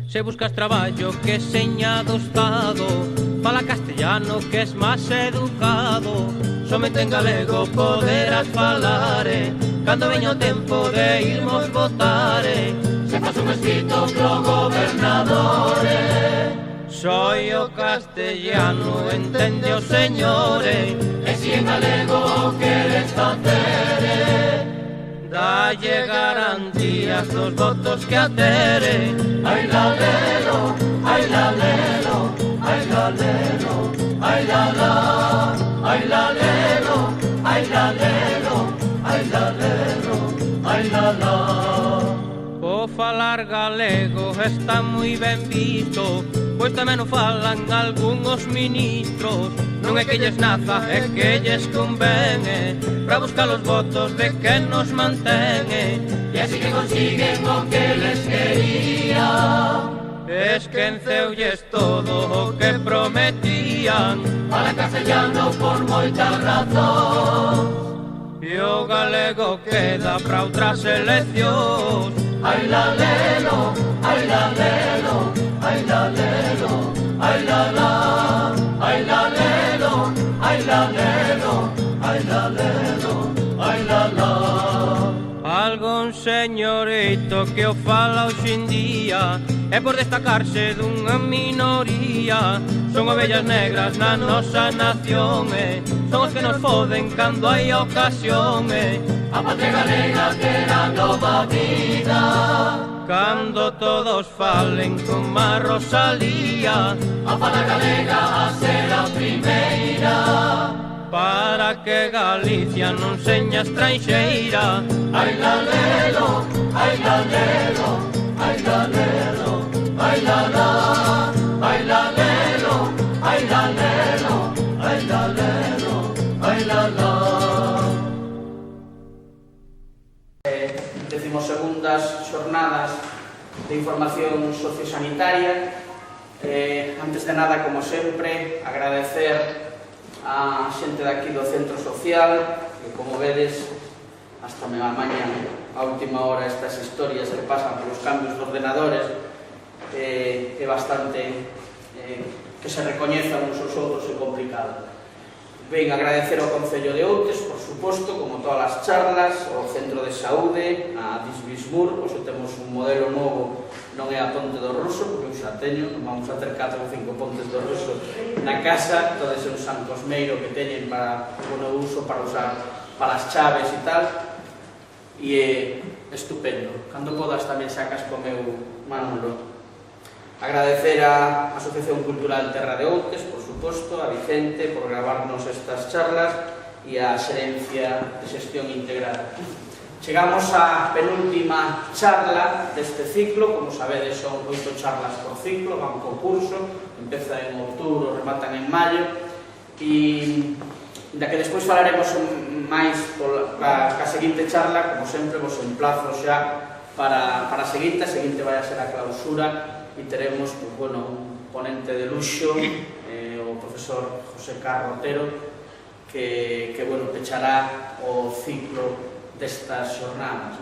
Se buscas traballo que seña do Estado, fala castellano que es máis educado. Somente en galego poderás falare cando veña o tempo de irmos votare. Se faz un escrito pro gobernadore. Soy o castellano, entende o señore, e si en galego queres facer, dalle garantías dos votos que atere. Ai lalero, ai lalero, ai lalero, ai lalá, ai lalero, ai lalero, ai lalero, ai lalá. O falar galego está moi ben visto, pois tamén o falan algúns ministros. Non é que lles naza, é que lles convene para buscar os votos de quen nos mantén. E así que consiguen o que les quería. Esquenceulles todo o que prometían. Falan castellano por moitas razóns, e o galego queda para outras eleccións. Ai lalelo, ai lalelo, ai lalelo, ai lalá, ai lalelo, ai lalelo, ai lalelo, ai lalá. Algún señorito que o fala hoxe en día é por destacarse dunha minoría. Son ovellas negras na nosa nación, son os que nos foden cando hai ocasión. A patria galega terá nova vida cando todos falen como a Rosalía. A falar galega a ser a primeira, para que Galicia non seña estranxeira. Ai lalelo, ai lalelo, ai lalelo, ai lalá, ai lalelo, ai lalelo, ai lalelo, ai lalá. Decimosegundas xornadas de información sociosanitaria. Antes de nada, como sempre, agradecer a xente daqui do centro social, que como vedes, hasta me amañan a última hora estas historias que pasan polos cambios de ordenadores. É bastante que se recoñezan uns aos outros e complicado. Ben, agradecer ao Concello de Outes, por suposto, como todas as charlas, ao Centro de Saúde, a Disbismur. Hoxe temos un modelo novo, non é a Ponte do Roso, porque eu xa teño, vamos a ter 4 ou 5 pontes do Roso na casa, todo ese un San Cosmeiro que teñen para o uso, para usar para as chaves e tal, e é estupendo. Cando podas tamén sacas co meu Manolo. Agradecer á Asociación Cultural Terra de Outes, por suposto, a Vicente por gravarnos estas charlas e a Xerencia de Xestión Integrada. Chegamos á penúltima charla deste ciclo. Como sabedes, son 8 charlas por ciclo, van co curso, empeza en outubro, rematan en maio, e da que despois falaremos máis ca seguinte charla. Como sempre, vos emplazo xa para a seguinte vai a ser a clausura, e teremos un ponente de luxo, o profesor José Carro Otero, que pechará o ciclo destas xornadas.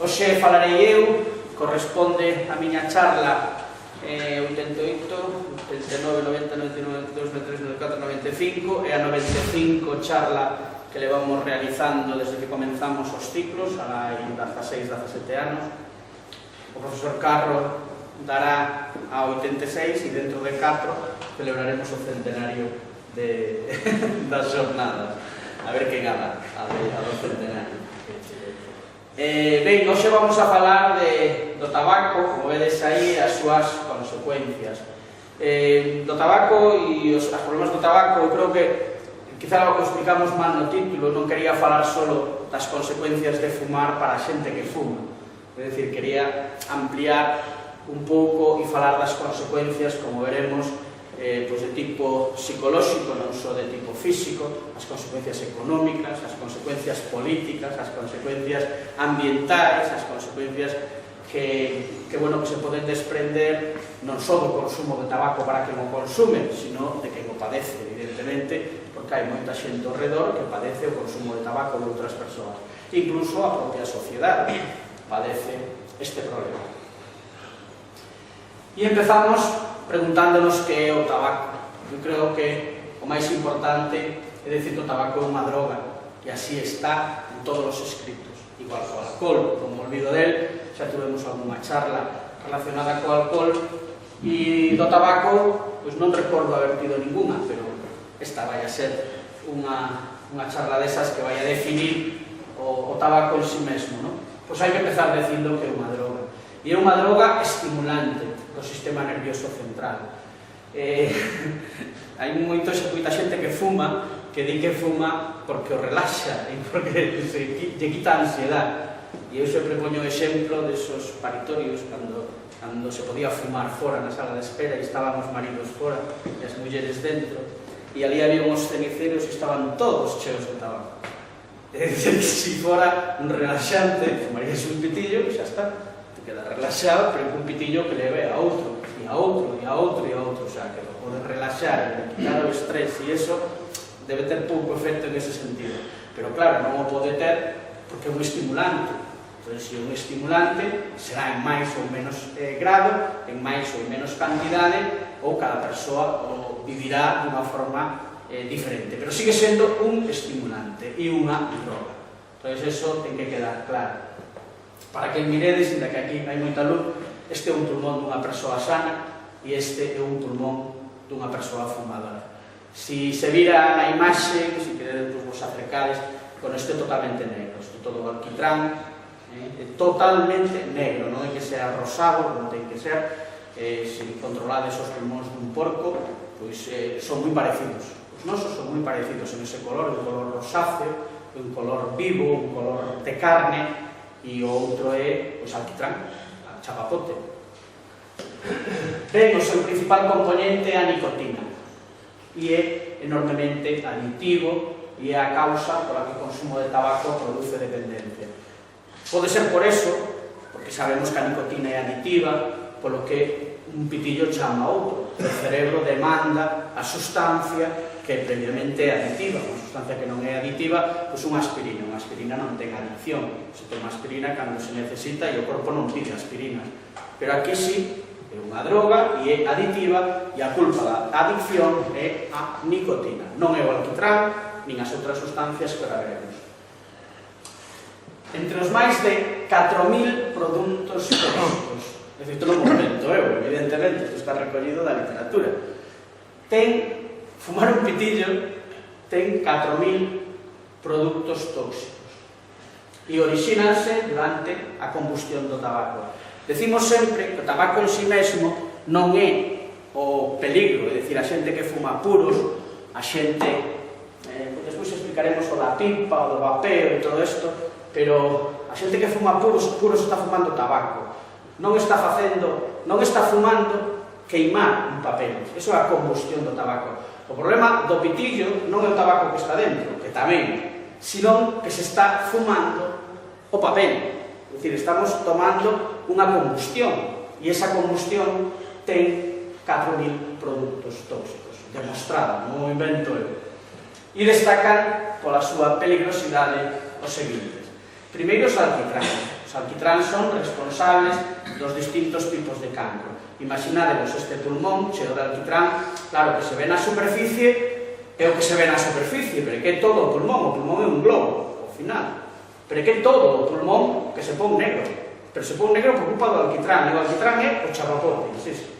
Hoxe falarei eu, corresponde a miña charla 88, 89, 90, 91, 92, 93, 94, 95, e a 95 charla que levamos realizando desde que comenzamos os ciclos, alá hai 16, 17 anos. O profesor Carro dará a 86 e dentro de 4 celebraremos o centenario das xornadas. A ver quen gana a do centenario. Ben, hoxe vamos a falar do tabaco, como vedes aí, as súas consecuencias. Do tabaco e os problemas do tabaco, eu creo que quizá o explicamos mal no título. Non quería falar só das consecuencias de fumar para a xente que fuma, é dicir, quería ampliar un pouco e falar das consecuencias, como veremos, de tipo psicolóxico, non só de tipo físico, as consecuencias económicas, as consecuencias políticas, as consecuencias ambientais, as consecuencias que se poden desprender non só do consumo de tabaco para quen o consume, sino de quen o padece, evidentemente, porque hai moita xente ao redor que padece o consumo de tabaco de outras persoas. Incluso a propia sociedade padece este problema. E empezamos preguntándonos que é o tabaco. Eu creo que o máis importante é dicir que o tabaco é unha droga, e así está en todos os escritos, igual co alcohol. Non me olvido del, xa tuvemos algunha charla relacionada co alcohol, e do tabaco pois non recordo haber tido ninguna, pero esta vai a ser unha charla desas que vai a definir o tabaco en si mesmo, non? Pois hai que empezar dicindo que é unha droga, e é unha droga estimulante do sistema nervioso central. Hai moita xente que fuma, que di que fuma porque o relaxa e porque lle quita a ansiedade. E eu sempre poño o exemplo desos paritorios cando se podía fumar fora na sala de espera e estaban os maridos fora e as mulleres dentro, e ali había uns ceniceros e estaban todos cheos de tabaco. É dicir, que se fora un relaxante, fumarías un pitillo e xa está, te queda relaxado, pero un pitillo que leve a outro, e a outro, e a outro, e a outro, o sea, que lo pode relaxar e quitar o estrés, e eso debe ter pouco efecto en ese sentido. Pero claro, non o pode ter porque é un estimulante. Entón, se é un estimulante, será en máis ou menos grado, en máis ou menos cantidade, ou cada persoa o vivirá dunha forma diferente. Pero sigue sendo un estimulante e unha droga. Entón, eso ten que quedar claro. Para que miredes, inda que aquí hai moita luz, este é un pulmón dunha persoa sana e este é un pulmón dunha persoa fumadora. Si se vira na imaxe, se queredes vos acercades, con este totalmente negro, este todo alquitrán, totalmente negro, non é que sea rosado, non ten que ser, se controlades os pulmóns dun porco, pois son moi parecidos. Os nosos son moi parecidos en ese color, un color rosáceo, un color vivo, un color de carne, e o outro é alquitrán, chapapote. Ben, o seu principal componente é a nicotina, e é enormemente adictivo e é a causa pola que o consumo de tabaco produce dependencia. Pode ser por eso, porque sabemos que a nicotina é aditiva, polo que un pitillo chama a outro. O cerebro demanda a sustancia que previamente é aditiva. Unha sustancia que non é aditiva, pois unha aspirina. Unha aspirina non ten adicción. Se toma aspirina cando se necesita e o corpo non pide aspirinas. Pero aquí sí, é unha droga e é aditiva, e a culpa da adicción é a nicotina. Non é o alquitrán, nin as outras sustancias que ahora veremos. Entre os máis de 4.000 produtos tóxicos, é dicir, non o invento eu, evidentemente, isto está recollido da literatura, fumar un pitillo ten 4.000 produtos tóxicos e orixínanse durante a combustión do tabaco. Decimos sempre que o tabaco en si mesmo non é o peligro, é dicir, a xente que fuma puros, a xente, despois explicaremos o da pipa, o do vapeo e todo isto, pero a xente que fuma puros está fumando tabaco, non está fumando queimar un papel, iso é a combustión do tabaco. O problema do pitillo non é o tabaco que está dentro, que tamén, senón que se está fumando o papel. É dicir, estamos tomando unha combustión, e esa combustión ten 4.000 produtos tóxicos, demostrado, non o invento eu. E destacan pola súa peligrosidade os seguintes. Primeiro, os alquitráns. Os alquitráns son responsables dos distintos tipos de cancro. Imaginadevos este pulmón cheo de alquitrán, claro que se ve na superficie, é o que se ve na superficie, pero que é todo o pulmón é un globo, ao final. Pero que é todo o pulmón que se pon negro, pero se pon negro por culpa do alquitrán, e o alquitrán é o chapapote, insisto.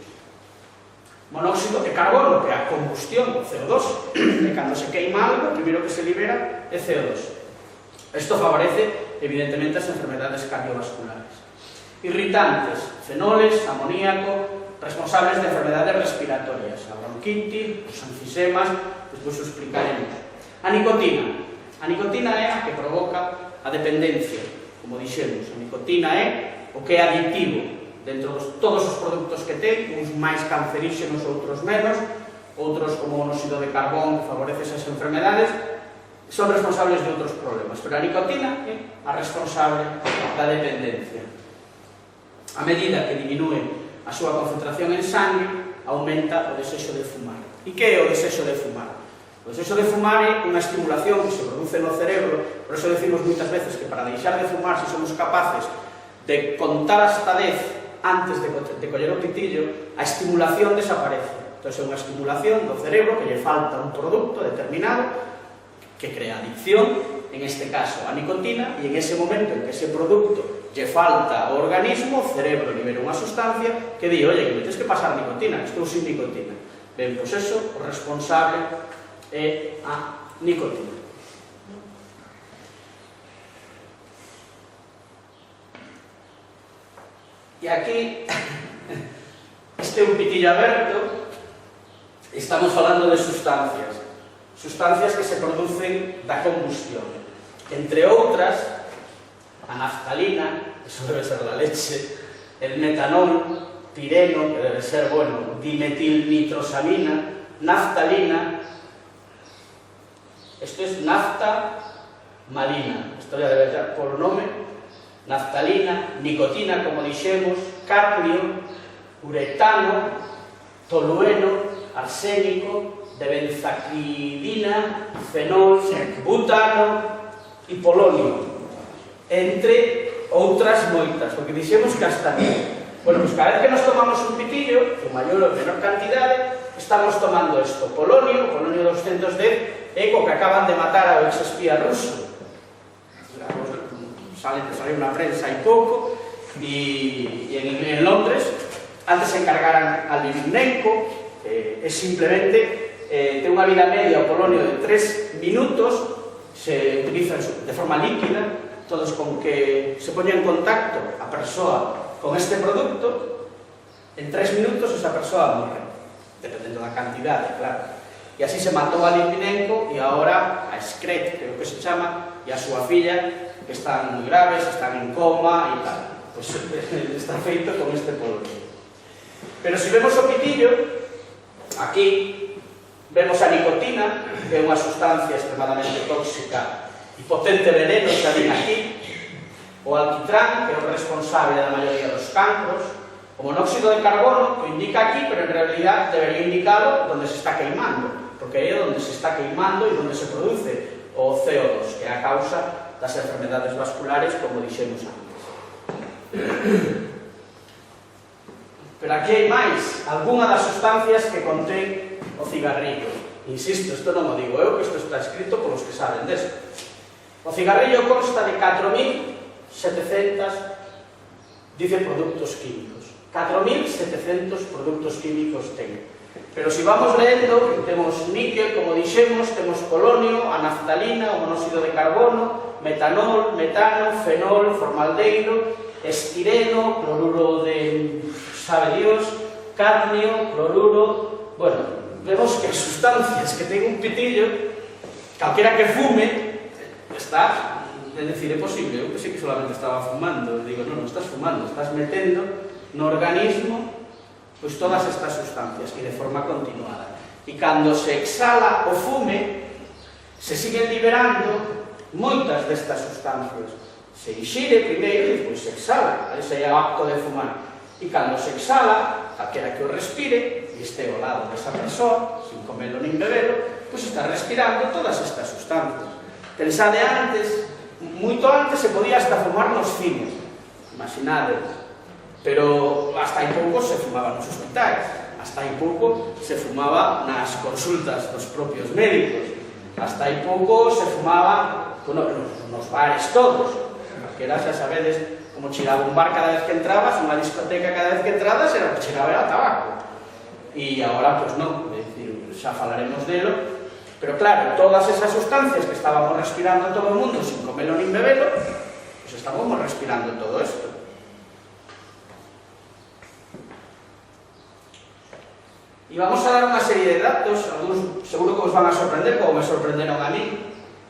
Monóxido de carbono, que é a combustión, CO2, e cando se queima algo, o primeiro que se libera é CO2. Isto favorece, evidentemente, as enfermedades cardiovasculares. Irritantes, fenoles, amoníaco, responsables de enfermedades respiratorias, a bronquitis, os enfisemas, despois o explicaremos. A nicotina. A nicotina é a que provoca a dependencia, como dixemos. A nicotina é o que é adictivo dentro de todos os produtos que ten, uns máis canceríxenos, outros menos, outros como o monóxido de carbón que favorece esas enfermedades, son responsables de outros problemas, pero a nicotina é a responsable da dependencia. A medida que diminúe a súa concentración en sangue, aumenta o desexo de fumar. E que é o desexo de fumar? O desexo de fumar é unha estimulación que se produce no cerebro, por eso decimos moitas veces que para deixar de fumar, se somos capaces de contar hasta 10 antes de coller o pitillo, a estimulación desaparece. Entón, é unha estimulación do cerebro que lle falta un produto determinado que crea adicción, en este caso a nicotina, e en ese momento en que ese producto lle falta ao organismo, o cerebro libera unha sustancia que di, oye, que me tens que pasar nicotina, que estou sin nicotina. Ben, pois eso, o responsable é a nicotina. E aquí, este é un pitillo aberto, estamos falando de sustancias que se producen da combustión. Entre outras, a naftalina, eso debe ser la leche, el metanol, pireno, que debe ser, bueno, dimetilnitrosamina, naftalina, esto es nafta marina, esto ya debe ser por nome, naftalina, nicotina, como dixemos, cadmio, uretano, tolueno, arsénico, benzacridina, fenol, butano e polonio, entre outras moitas, porque dixemos que hasta aquí. Bueno, pues cada vez que nos tomamos un pitillo, en maior ou menor cantidade, estamos tomando isto, polonio 210, é co que acaban de matar ao exespía ruso. Salió una prensa hai pouco, e en Londres, antes se encargaran al Litvinenko, é simplemente, ten unha vida media o polonio de 3 minutos, se utiliza de forma líquida, todos con que se poña en contacto a persoa con este producto, en 3 minutos esa persoa morre, dependendo da cantidade, claro. E así se matou a Litvinenko, e agora a Skret, creo que se chama, e a súa filla, que están moi graves, están en coma e tal. Pois está feito con este polonio. Pero se vemos o pitillo, aquí vemos a nicotina, que é unha sustancia extremadamente tóxica e potente veneno, xa ven aquí, o alquitrán, que é o responsable da maioría dos cancros, o monóxido de carbono, que indica aquí, pero en realidad debería indicado donde se está queimando, porque aí é onde se está queimando e onde se produce o CO2, que é a causa das enfermedades vasculares, como dixemos antes. Pero aquí hai máis, algunha das sustancias que contén o cigarrillo. Insisto, isto non o digo eu, que isto está escrito por os que saben desto. O cigarrillo consta de 4.700, dice, productos químicos. 4.700 productos químicos ten. Pero se vamos lendo, temos níquel, como dixemos, temos polonio, a naftalina, o monóxido de carbono, metanol, metano, fenol, formaldeiro, estireno, cloruro de, sabe Dios, cadmio, cloruro... Bueno, vemos que as sustancias que ten un pitillo, calquera que fume, está, é dicir, é posible, eu pensei que solamente estaba fumando, digo, non estás fumando, estás metendo no organismo pois todas estas sustancias e de forma continuada. E cando se exhala o fume, se siguen liberando moitas destas sustancias. Se inxire primeiro e despois se exhala, ese é o acto de fumar. E cando se exhala, calquera que o respire, e este ao lado desa persoa, sin comelo nin bebelo, pois está respirando todas estas sustancias. Pensade antes, moito antes se podía hasta fumar nos cines, imaginade, pero hasta hai pouco se fumaba nos hospitais, hasta hai pouco se fumaba nas consultas dos propios médicos, hasta hai pouco se fumaba nos bares todos, porque era, xa sabedes, como chegaba un bar cada vez que entrabas, unha discoteca cada vez que entradas, era o que chegaba era tabaco. E agora, pois non, xa falaremos delo, pero claro, todas esas sustancias que estábamos respirando todo o mundo sin comelo nin bebelo, pois estábamos respirando todo isto. E vamos a dar unha serie de datos, algúns seguro que os van a sorprender, como me sorprenderon a mí.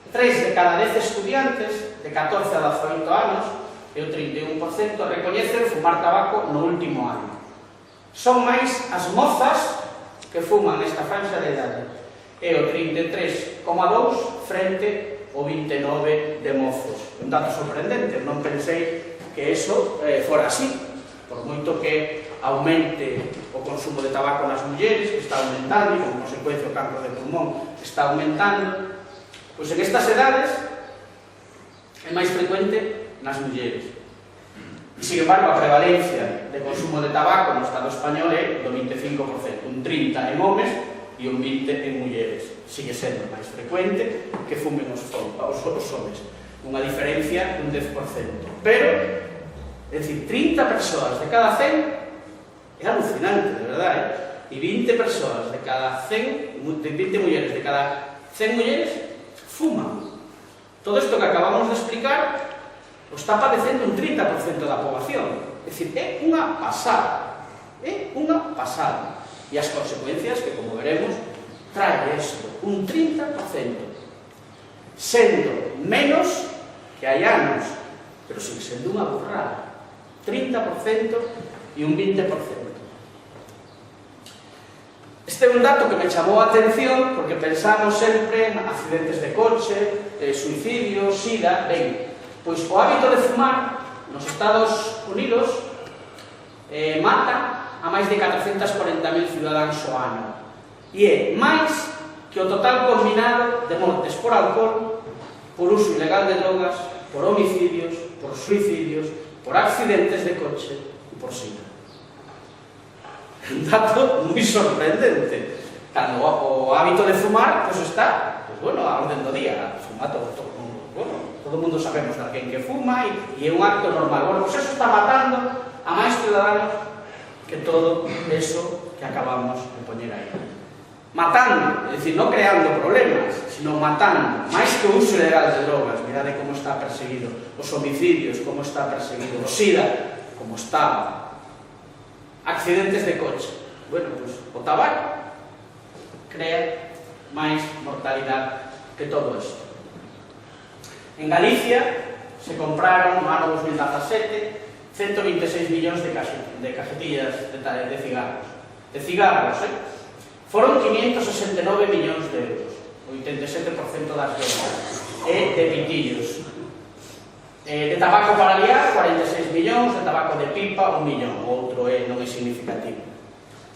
3 de cada 10 estudiantes de 14 a 18 anos, e o 31%, recoñecen fumar tabaco no último ano. Son máis as mozas que fuman nesta franxa de idade, e o 33,2 frente ao 29 de mozos. Un dato sorprendente, non pensei que eso fora así, por moito que aumente o consumo de tabaco nas mulleres, que está aumentando, e como consecuencia o cancro de pulmón está aumentando, pois en estas edades é máis frecuente nas mulleres. Sin embargo, a prevalencia de consumo de tabaco no Estado español é do 25%, un 30% en homes e un 20% en mulleres. Sigue sendo máis frecuente que fumen os homes, unha diferencia dun 10%. Pero, é dicir, 30 persoas de cada 100 é alucinante, de verdade, e 20 persoas de cada 100, 20 mulleres de cada 100 mulleres fuman. Todo isto que acabamos de explicar o está padecendo un 30% da poboación. É dicir, é unha pasada. É unha pasada. E as consecuencias que, como veremos, trae isto, un 30%. Sendo menos que hai anos, pero sigue sendo unha burrada. 30% e un 20%. Este é un dato que me chamou a atención porque pensamos sempre en accidentes de coche, suicidios, sida. Ben, pois o hábito de fumar nos Estados Unidos mata a máis de 440.000 cidadáns ao ano e é máis que o total combinado de mortes por alcohol, por uso ilegal de drogas, por homicidios, por suicidios, por accidentes de coche e por sida. Un dato moi sorprendente. Cando o hábito de fumar pois está, pois, bueno, a orden do día, fuma todo o mundo. Bueno, todo o mundo sabemos de alguén que fuma e é un acto normal. Bueno, pois eso está matando a máis ciudadanos que todo eso que acabamos de poñer aí. Matando, é dicir, non creando problemas, sino matando, máis que o uso ilegal de drogas. Mirade como está perseguido os homicidios, como está perseguido o SIDA, como estaba. Accidentes de coche. Bueno, pois o tabaco crea máis mortalidade que todo isto. En Galicia se compraron no ano 2017 126 millóns de cajetillas de cigarros. De cigarros, Foron 569 millóns de euros, o 87% das vendas. E de pitillos. De tabaco para liar, 46 millóns, de tabaco de pipa, 1 millón. O outro non é significativo.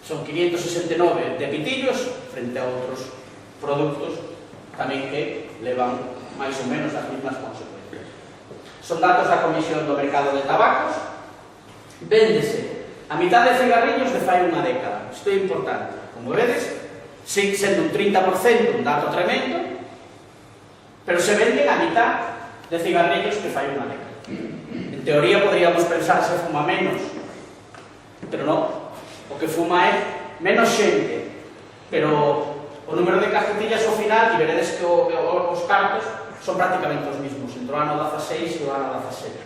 Son 569 de pitillos frente a outros produtos tamén que levan máis ou menos as mesmas consecuencias. Son datos da Comisión do Mercado de Tabacos. Véndese a mitad de cigarrillos de fai unha década. Isto é importante. Como vedes, sigue sendo un 30%, un dato tremendo, pero se venden a mitad de cigarrillos que fai unha década. En teoría podríamos pensar se fuma menos, pero non. O que fuma é menos xente, pero o número de cajetillas ao final, e veredes que os cartos son prácticamente os mismos, entre o ano 16 e o ano 17.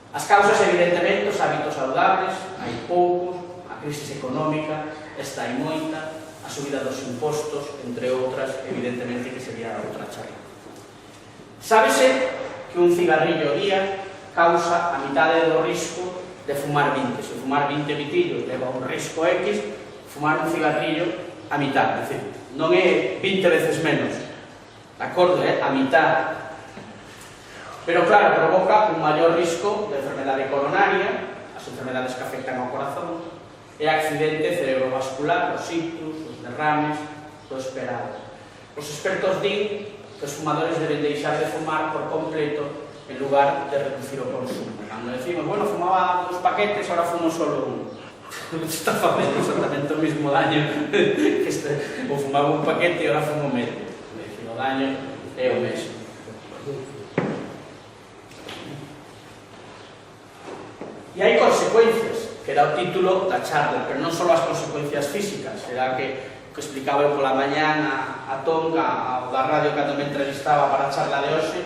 As causas, evidentemente, os hábitos saludables, hai poucos, a crisis económica, esta hai moita, a subida dos impostos, entre outras, evidentemente, que sería outra charla. Sábese que un cigarrillo ao día causa a mitade do risco de fumar 20. Se fumar 20 pitillos leva un risco X, fumar un cigarrillo a mitad, é dicir, non é 20 veces menos, de acordo, a mitad. Pero claro, provoca un maior risco de enfermedade coronaria, as enfermedades que afectan ao corazón, e accidente cerebrovascular, os ictus, os derrames, o esperado. Os expertos din que os fumadores deben deixar de fumar por completo en lugar de reducir o consumo. Cando decimos, bueno, fumaba 2 paquetes, ahora fumo solo 1. Está facendo exactamente o mismo daño que o fumaba un paquete e ahora fumo medio. O daño é o mesmo. E hai consecuencias, que era o título da charla, pero non só as consecuencias físicas, era que explicaba eu pola mañán a Tonga, da radio, cando me entrevistaba para a charla de hoxe.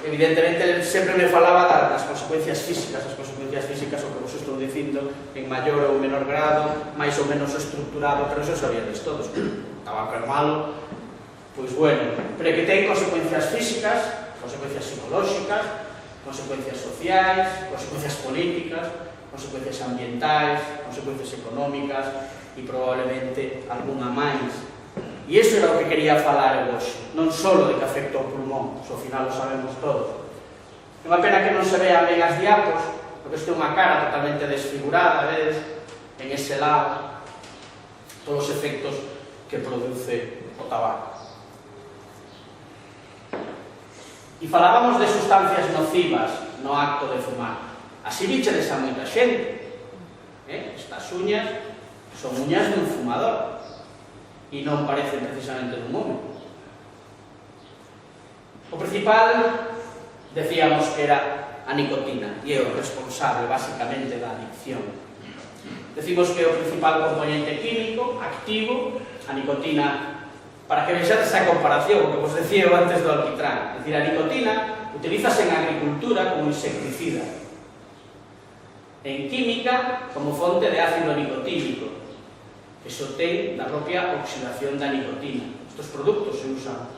Evidentemente, sempre me falaba das consecuencias físicas, o que vos estou dicindo, en maior ou menor grado, máis ou menos estructurado, pero eso sabíades todos, o tabaco é malo, pois bueno, pero que ten consecuencias físicas, consecuencias psicolóxicas, consecuencias sociais, consecuencias políticas, consecuencias ambientais, consecuencias económicas e probablemente algunha máis. E iso era o que quería falar hoxe, non só de que afecta ao pulmón, ao final o sabemos todos. É unha pena que non se vean ben as diapos, porque isto é unha cara totalmente desfigurada, vedes, en ese lado, todos os efectos que produce o tabaco. E falábamos de sustancias nocivas no acto de fumar. Así vícheles a moita xente. Estas uñas son uñas dun fumador e non parecen precisamente dun home. O principal, decíamos que era a nicotina, e é o responsable, basicamente, da adicción. Decimos que é o principal componente químico, activo, a nicotina, para que vexades esa comparación, que vos decía antes do alquitrán. É dicir, a nicotina utilízase en agricultura como insecticida, en química como fonte de ácido nicotínico, que se obtén da propia oxidación da nicotina. Estos produtos se usan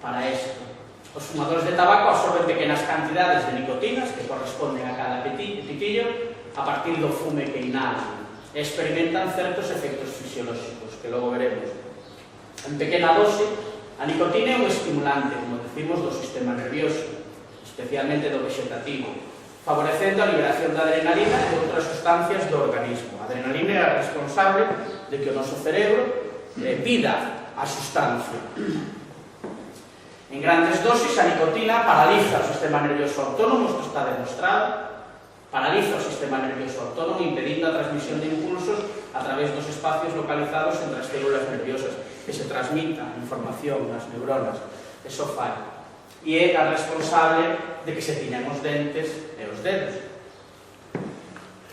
para isto. Os fumadores de tabaco absorben pequenas cantidades de nicotinas que corresponden a cada pitillo a partir do fume que inhalan e experimentan certos efectos fisiolóxicos que logo veremos. En pequena dose, a nicotina é un estimulante, como decimos, do sistema nervioso, especialmente do vegetativo, favorecendo a liberación da adrenalina e de outras sustancias do organismo. A adrenalina é a responsable de que o noso cerebro pida a sustancia. En grandes dosis, a nicotina paraliza o sistema nervioso autónomo, isto está demostrado, paraliza o sistema nervioso autónomo, impedindo a transmisión de impulsos a través dos espacios localizados entre as células nerviosas, que se transmita información nas neuronas. Eso fai. E é a responsable de que se tiñan os dentes e os dedos.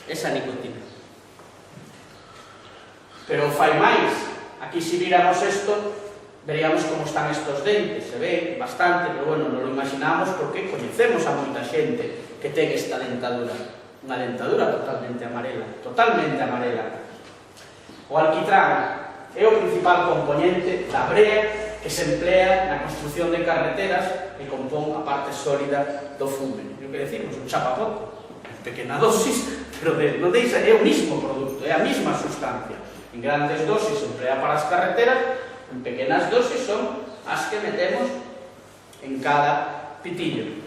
Esa nicotina. Pero fai máis. Aquí, se viramos isto, veríamos como están estos dentes. Se ve bastante, pero bueno, non lo imaginamos porque coñecemos a moita xente que ten esta dentadura. Unha dentadura totalmente amarela. Totalmente amarela. O alquitrán é o principal componente da brea que se emplea na construción de carreteras e compón a parte sólida do fume. É o que decimos, un chapapote, en pequena dosis, pero non deixa, é o mismo produto, é a mesma sustancia. En grandes dosis se emplea para as carreteras, en pequenas dosis son as que metemos en cada pitillo.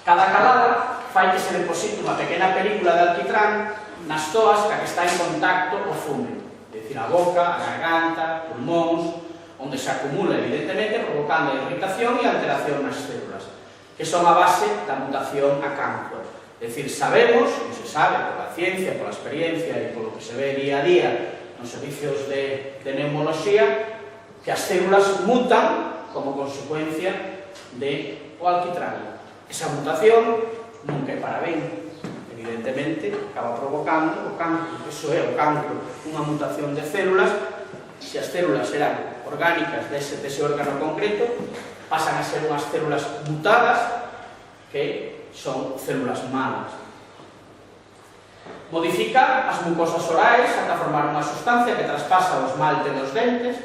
Cada calada fai que se deposite unha pequena película de alquitrán nas toas ca que está en contacto o fume, é dicir, a boca, a garganta, pulmóns, onde se acumula, evidentemente, provocando a irritación e alteración nas células, que son a base da mutación a cancro. É dicir, sabemos, e se sabe pola ciencia, pola experiencia e polo que se ve día a día nos servicios de neumoloxía, que as células mutan como consecuencia de o alquitrán. Esa mutación nunca é para ben, evidentemente, acaba provocando o cancro. Iso é o cancro, unha mutación de células. Se as células eran orgánicas dese órgano concreto, pasan a ser unhas células mutadas que son células malas. Modifica as mucosas orais ata formar unha sustancia que traspasa o esmalte dos dentes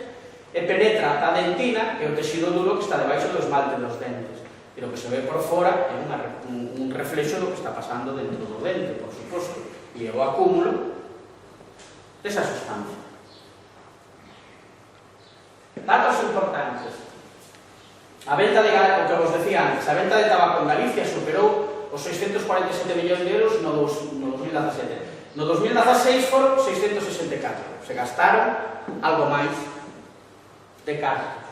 e penetra ata a dentina, que é o tecido duro que está debaixo do esmalte dos dentes. E o que se ve por fora é un reflexo do que está pasando dentro do dente, por suposto, e é o acúmulo desa sustancia. Datos importantes. A venta de, o que vos decía antes, a venta de tabaco en Galicia superou os 647 millóns de euros no 2017. No 2016 foron 664. Se gastaron algo máis de cartos.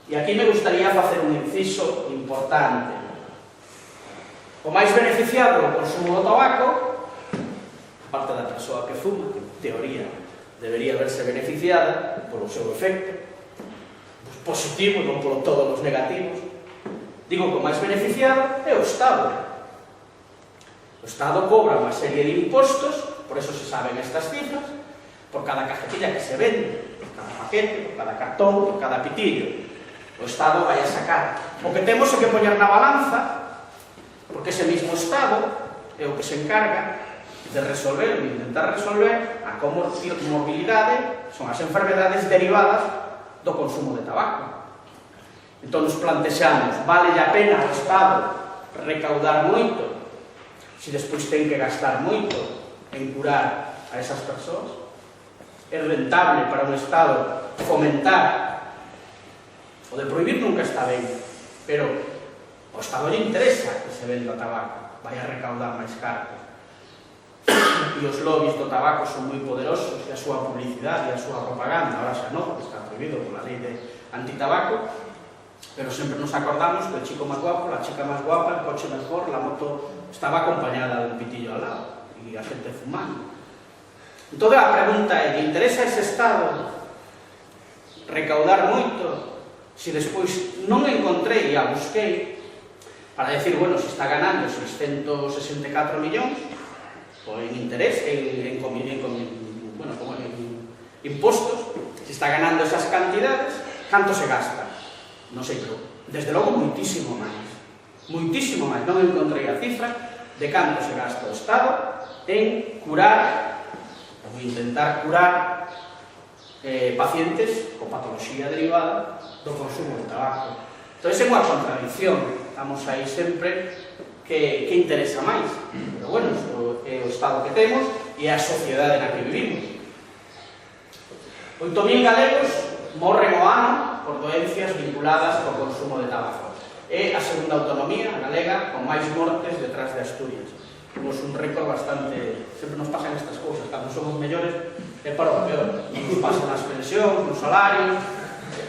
E aquí me gustaría facer un inciso importante. O máis beneficiado do consumo do tabaco, parte da persoa que fuma, que en teoría debería verse beneficiada polo seu efecto positivo, non por todos os negativos. Digo que o máis beneficiado é o Estado. O Estado cobra unha serie de impostos, por eso se saben estas cifras, por cada cajetilla que se vende, por cada paquete, por cada cartón, por cada pitillo. O Estado vai a sacar. O que temos é que poñer na balanza, porque ese mismo Estado é o que se encarga de resolver, de intentar resolver a comorbilidade, son as enfermedades derivadas do consumo de tabaco. Entón nos plantexamos, vale a pena o Estado recaudar moito se despois ten que gastar moito en curar a esas persoas? É rentable para un Estado fomentar? O de prohibir nunca está ben, pero ao Estado lle interesa que se venda tabaco, vai a recaudar máis cartos. E os lobbies do tabaco son moi poderosos, e a súa publicidade e a súa propaganda, ahora xa non, porque está prohibido pola lei de antitabaco, pero sempre nos acordamos que el chico más guapo, la chica más guapa, el coche mejor, la moto estaba acompañada de un pitillo al lado e a xente fumando. Entón a pregunta é, ¿lle interesa ese Estado recaudar moito se despois non encontrei e a busquei para decir, bueno, se está ganando 664 millóns en interés, en impostos, se está ganando esas cantidades, canto se gasta? Non sei, pero desde logo moitísimo máis, non encontrei a cifra de canto se gasta o Estado en curar ou intentar curar pacientes con patoloxía derivada do consumo de tabaco. Entón, é unha contradicción, estamos aí sempre que interesa máis, pero bueno, é o Estado que temos e é a sociedade na que vivimos. 8.000 galegos morren o ano por doencias vinculadas ao consumo de tabaco. É a segunda autonomía galega con máis mortes detrás de Asturias. Temos un récord bastante... Sempre nos pasan estas cousas, cando somos mellores é para o peor. Nos pasan as pensións, nos salarios,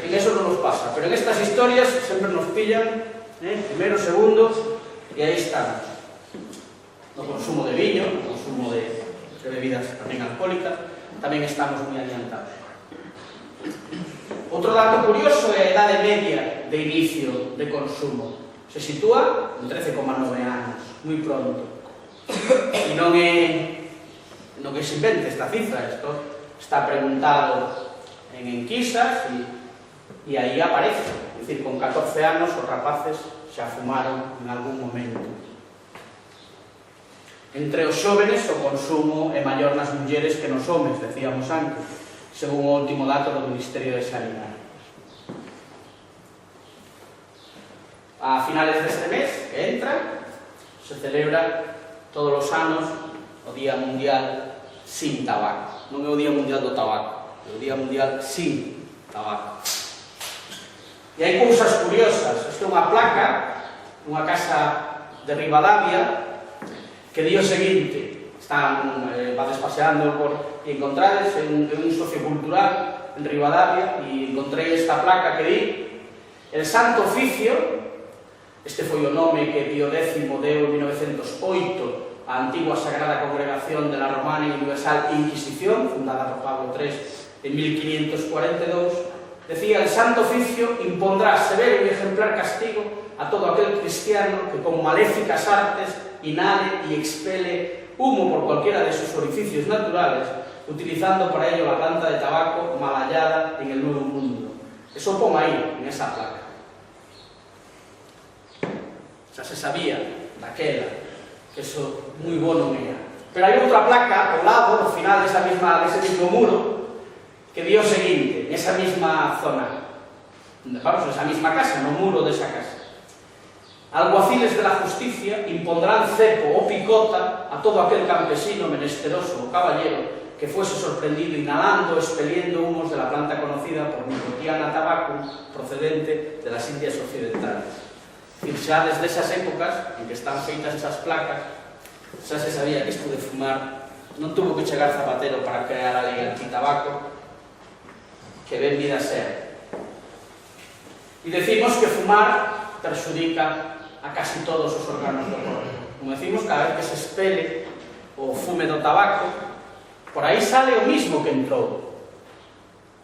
en eso non nos pasa, pero en estas historias sempre nos pillan, primeiro, segundo, e aí estamos. No consumo de viño, no consumo de bebidas tamén alcohólicas, tamén estamos moi adiantados. Outro dato curioso é a idade media de inicio de consumo. Se sitúa en 13,9 anos, moi pronto. E non é que se invente esta cifra, isto está preguntado en enquisas e aí aparece. É dicir, con 14 anos os rapaces xa fumaron en algún momento. Entre os xóvenes o consumo é maior nas mulleres que nos homes, decíamos antes, según o último dato do Ministerio de Sanidade. A finales deste mes, que entra, se celebra todos os anos o Día Mundial sin tabaco. Non é o Día Mundial do tabaco, é o Día Mundial sin tabaco. E hai cousas curiosas. Isto é unha placa nunha casa de Ribadavia que di o seguinte, vades paseando e encontrades en un sociocultural en Ribadavia e encontrei esta placa que di el Santo Oficio. Este foi o nome que Pío X deu en 1908 a antigua Sagrada Congregación de la Romana y Universal Inquisición, fundada por Pablo III en 1542. Decía, el Santo Oficio impondrá severo y ejemplar castigo a todo aquel cristiano que con maléficas artes inhale y expele humo por cualquiera de sus orificios naturales, utilizando para ello la planta de tabaco mal hallada en el Nuevo Mundo. Eso pon aí, en esa placa. Xa se sabía daquela que eso moi bo non era. Pero hai outra placa ao lado, ao final dese mismo muro, que di o seguinte, nesa mesma zona, vamos, nesa mesma casa, no muro desa casa. Alguaciles de la justicia impondrán cepo o picota a todo aquel campesino menesteroso o caballero que fuese sorprendido inhalando o expeliendo humos de la planta conocida por Nicotiana tabaco procedente de las Indias Occidentales. Xa desde esas épocas en que están feitas esas placas, xa se sabía que isto de fumar non tuvo que chegar Zapatero para crear a lei antitabaco, que ben vida ser. E decimos que fumar perxudica a casi todos os órganos do corpo. Como decimos, cada vez que se expele o fume do tabaco, por aí sale o mismo que entrou.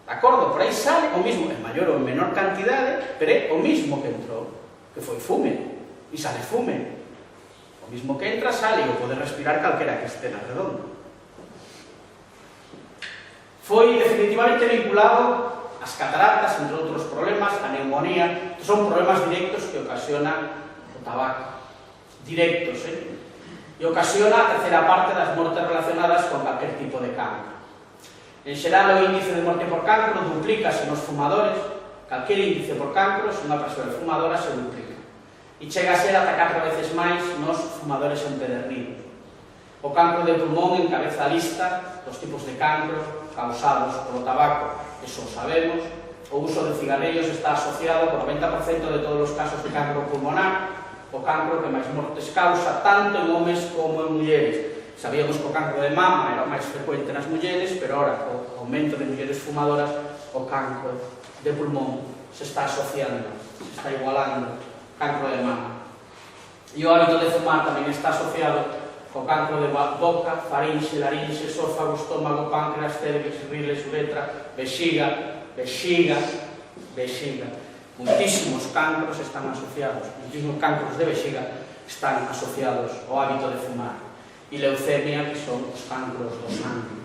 De acordo? Por aí sale o mismo, en maior ou en menor cantidade, pero é o mismo que entrou, que foi fume, e sale fume. O mismo que entra sale e o pode respirar calquera que este na redonda. Foi definitivamente vinculado ás cataratas, entre outros problemas, a neumonía, que son problemas directos que ocasiona o tabaco. Directos, E ocasiona a terceira parte das mortes relacionadas con calquer tipo de cancro. En xeral, o índice de morte por cancro duplícase nos fumadores. Calquer índice por cancro, se unha persoa fumadora, se duplica. E chega a ser ata 4 veces máis nos fumadores empedernidos. O cancro de pulmón encabeza a lista dos tipos de cancro causados polo tabaco. Eso o sabemos. O uso de cigarrillos está asociado por 90% de todos os casos de cancro pulmonar, o cancro que máis mortes causa tanto en homes como en mulleres. Sabíamos que o cancro de mama era o máis frecuente nas mulleres, pero ahora, co aumento de mulleres fumadoras, o cancro de pulmón se está asociando se está igualando cancro de mama. E o hábito de fumar tamén está asociado co cancro de boca, faringe, laringe, esófago, estómago, páncreas, cérvix, riles, uretra, vexiga. Muitísimos cancros están asociados, muitísimos cancros de vexiga están asociados ao hábito de fumar. E leucemia, que son os cancros do sangue.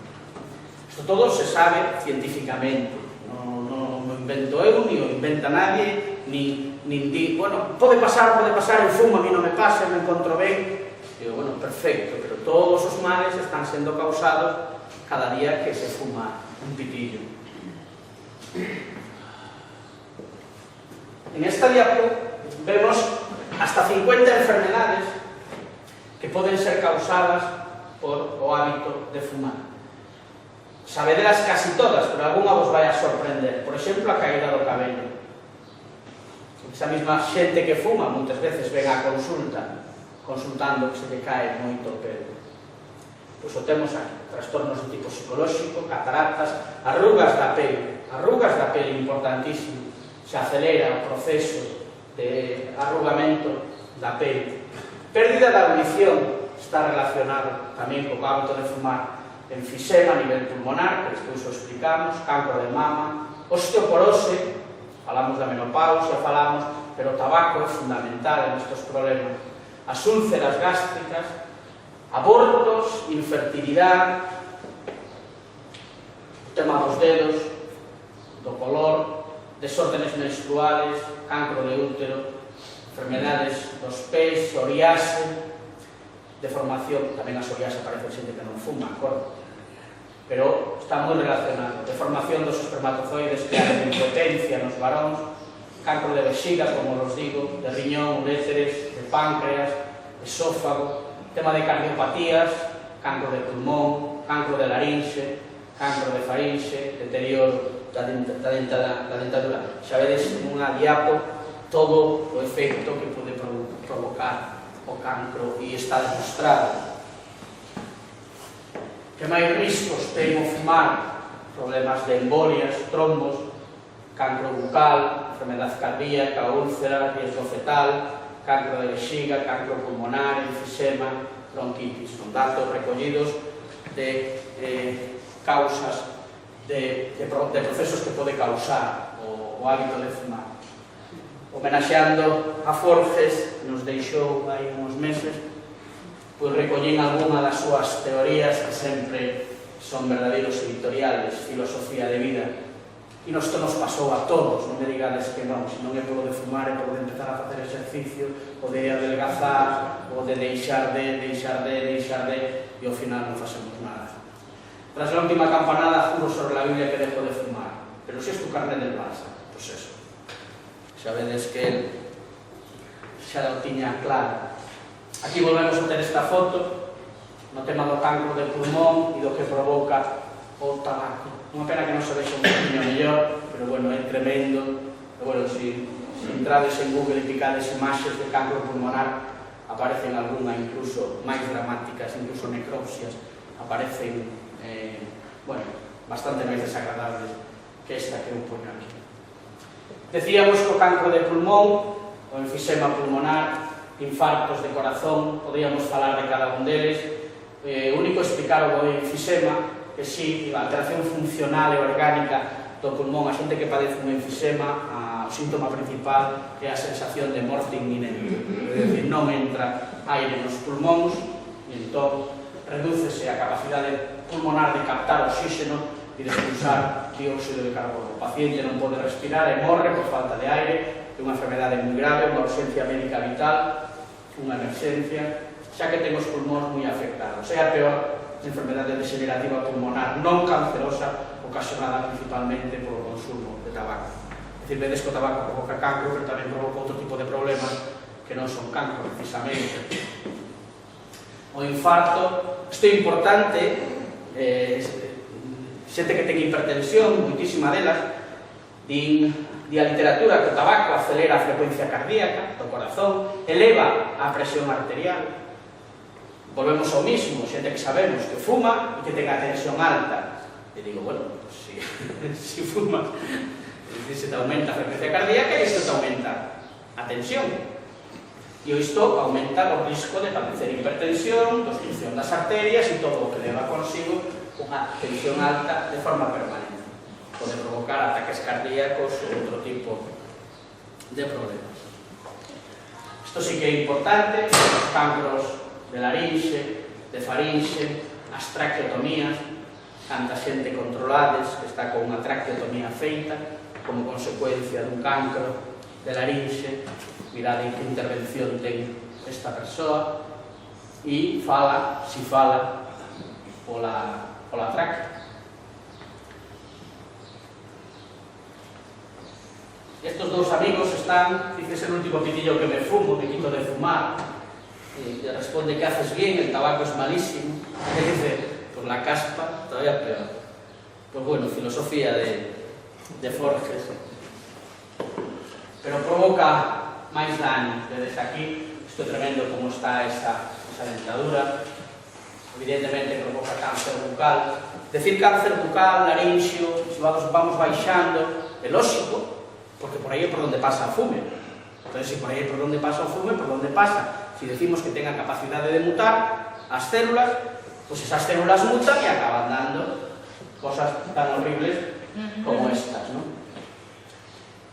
Isto todo se sabe científicamente, non o invento eu, ni o inventa nadie, nin di, bueno, pode pasar, eu fumo, a mí non me pasa, me encontro ben. Digo, bueno, perfecto, pero todos os males están sendo causados cada día que se fuma un pitillo. En esta diapo vemos hasta 50 enfermedades que poden ser causadas por o hábito de fumar. Sabederas casi todas, pero algunha vos vai a sorprender. Por exemplo, a caída do cabello. Esa mesma xente que fuma moitas veces ven á consulta consultando que se lle cae moito o pelo. Pois o temos aquí, trastornos de tipo psicolóxico, cataratas, arrugas da pele importantísimo, se acelera o proceso de arrugamento da pele. Pérdida da audición está relacionado tamén co hábito de fumar, enfisema a nivel pulmonar, que despois o explicamos, cancro de mama, osteoporose, falamos da menopausia, pero o tabaco é fundamental en estes problemas, as úlceras gástricas, abortos, infertilidade, o tema dos dedos, do color, desórdenes menstruales, cancro de útero, enfermedades dos pés, psoriase, deformación, tamén a psoriase aparece xente que non fuma, acordo, pero está moi relacionado, deformación dos espermatozoides que hai de impotencia nos varóns, cancro de vexiga, como os digo, de riñón, úreteres, de páncreas, esófago, tema de cardiopatías, cancro de pulmón, cancro de laringe, cancro de faringe, deterioro da dentadura. Xa vedes nunha diapo todo o efecto que pode provocar o cancro e está demostrado. Que máis riscos ten o fumar? Problemas de embolias, trombos, cancro bucal, enfermedade cardíaca, úlcera, riesgo fetal, cancro de vexiga, cancro pulmonar, enfisema, bronquitis. Son datos recollidos de causas, de procesos que pode causar o hábito de fumar. Homenaxeando a Forges, que nos deixou hai uns meses, pois recollín algunha das súas teorías que sempre son verdadeiros editoriales, filosofía de vida. E isto nos pasou a todos, non me digades que non, se non é polo de fumar, é polo de empezar a facer exercicio, o de adelgazar, o de deixar de, e ao final non facemos nada. Tras a última campanada, juro sobre la Biblia que dejo de fumar, pero si es tu carne del Barça, pois eso. Xa vedes que el xa lo tiña claro. Aquí volvemos a ter esta foto, no tema do cancro de pulmón e do que provoca o tabaco. Unha pena que non se vexa un poquinho mellor, pero bueno, é tremendo. Pero bueno, se entrades en Google e picades imaxes de cancro pulmonar, aparecen algunha incluso máis dramáticas, incluso necropsias, aparecen, bueno, bastante máis desagradables que esta que eu poño aquí. Decíamos que o cancro de pulmón, o enfisema pulmonar, infartos de corazón, podríamos falar de cada un deles. O único explicar o enfisema, que si, a alteración funcional e orgánica do pulmón, a xente que padece un enfisema, o síntoma principal é a sensación de morte inminente, é dicir, non entra aire nos pulmóns e entón redúcese a capacidade pulmonar de captar oxígeno e de expulsar dióxido de carbono. O paciente non pode respirar e morre por falta de aire, é unha enfermedade moi grave, unha urxencia médica vital, unha emerxencia, xa que ten os pulmóns moi afectados. É a peor enfermedade degenerativa pulmonar non cancerosa ocasionada principalmente polo consumo de tabaco. É dicir, vedes que o tabaco provoca cancro, pero tamén provoca outro tipo de problemas que non son cancro, precisamente. O infarto, isto é importante, xente que ten hipertensión, moitísima delas, di a literatura que o tabaco acelera a frecuencia cardíaca do corazón, eleva a presión arterial. Volvemos ao mismo, xente que sabemos que fuma e que ten a tensión alta. E digo, bueno, pues, si fumas Se te aumenta a frecuencia cardíaca e isto te aumenta a tensión. E isto aumenta o risco de padecer hipertensión, obstrucción das arterias e todo o que leva consigo unha tensión alta de forma permanente. Pode provocar ataques cardíacos ou outro tipo de problemas. Isto sí que é importante, os cancros de larinxe, de farinxe, as traqueotomías, canta xente controlades que está con unha traqueotomía feita como consecuencia dun cancro de larinxe, mirade que intervención ten esta persoa e fala, si fala, pola tráquea. Estos dous amigos están, dices el último pitillo que me fumo, me quito de fumar, y responde que haces bien, el tabaco es malísimo, y dice, pues la caspa todavía peor. Pues bueno, filosofía de Forges. Pero provoca máis daño. Desde aquí, isto é tremendo como está esa dentadura. Evidentemente provoca cáncer bucal. Decir cáncer bucal, larinxio, se vamos baixando, é lógico, porque por aí é por onde pasa o fume. Entón, se por aí é por onde pasa o fume, por onde pasa. Se decimos que ten a capacidade de mutar as células, pois esas células mutan e acaban dando cosas tan horribles como estas, non?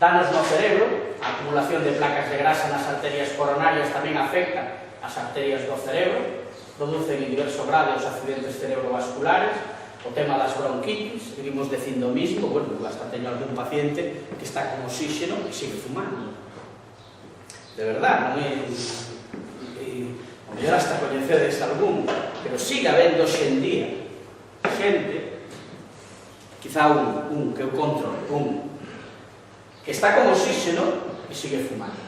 Danos no cerebro, a acumulación de placas de grasa nas arterias coronarias tamén afecta as arterias do cerebro, producen en diverso grado os accidentes cerebrovasculares, o tema das bronquitis, seguimos dicindo o mismo, bueno, hasta teño algún paciente que está con oxígeno e sigue fumando. De verdad, non é... O mellor hasta coñecedes algún, pero sigue habendo xendía xente, quizá un que eu controle, que está con oxígeno e sigue fumando.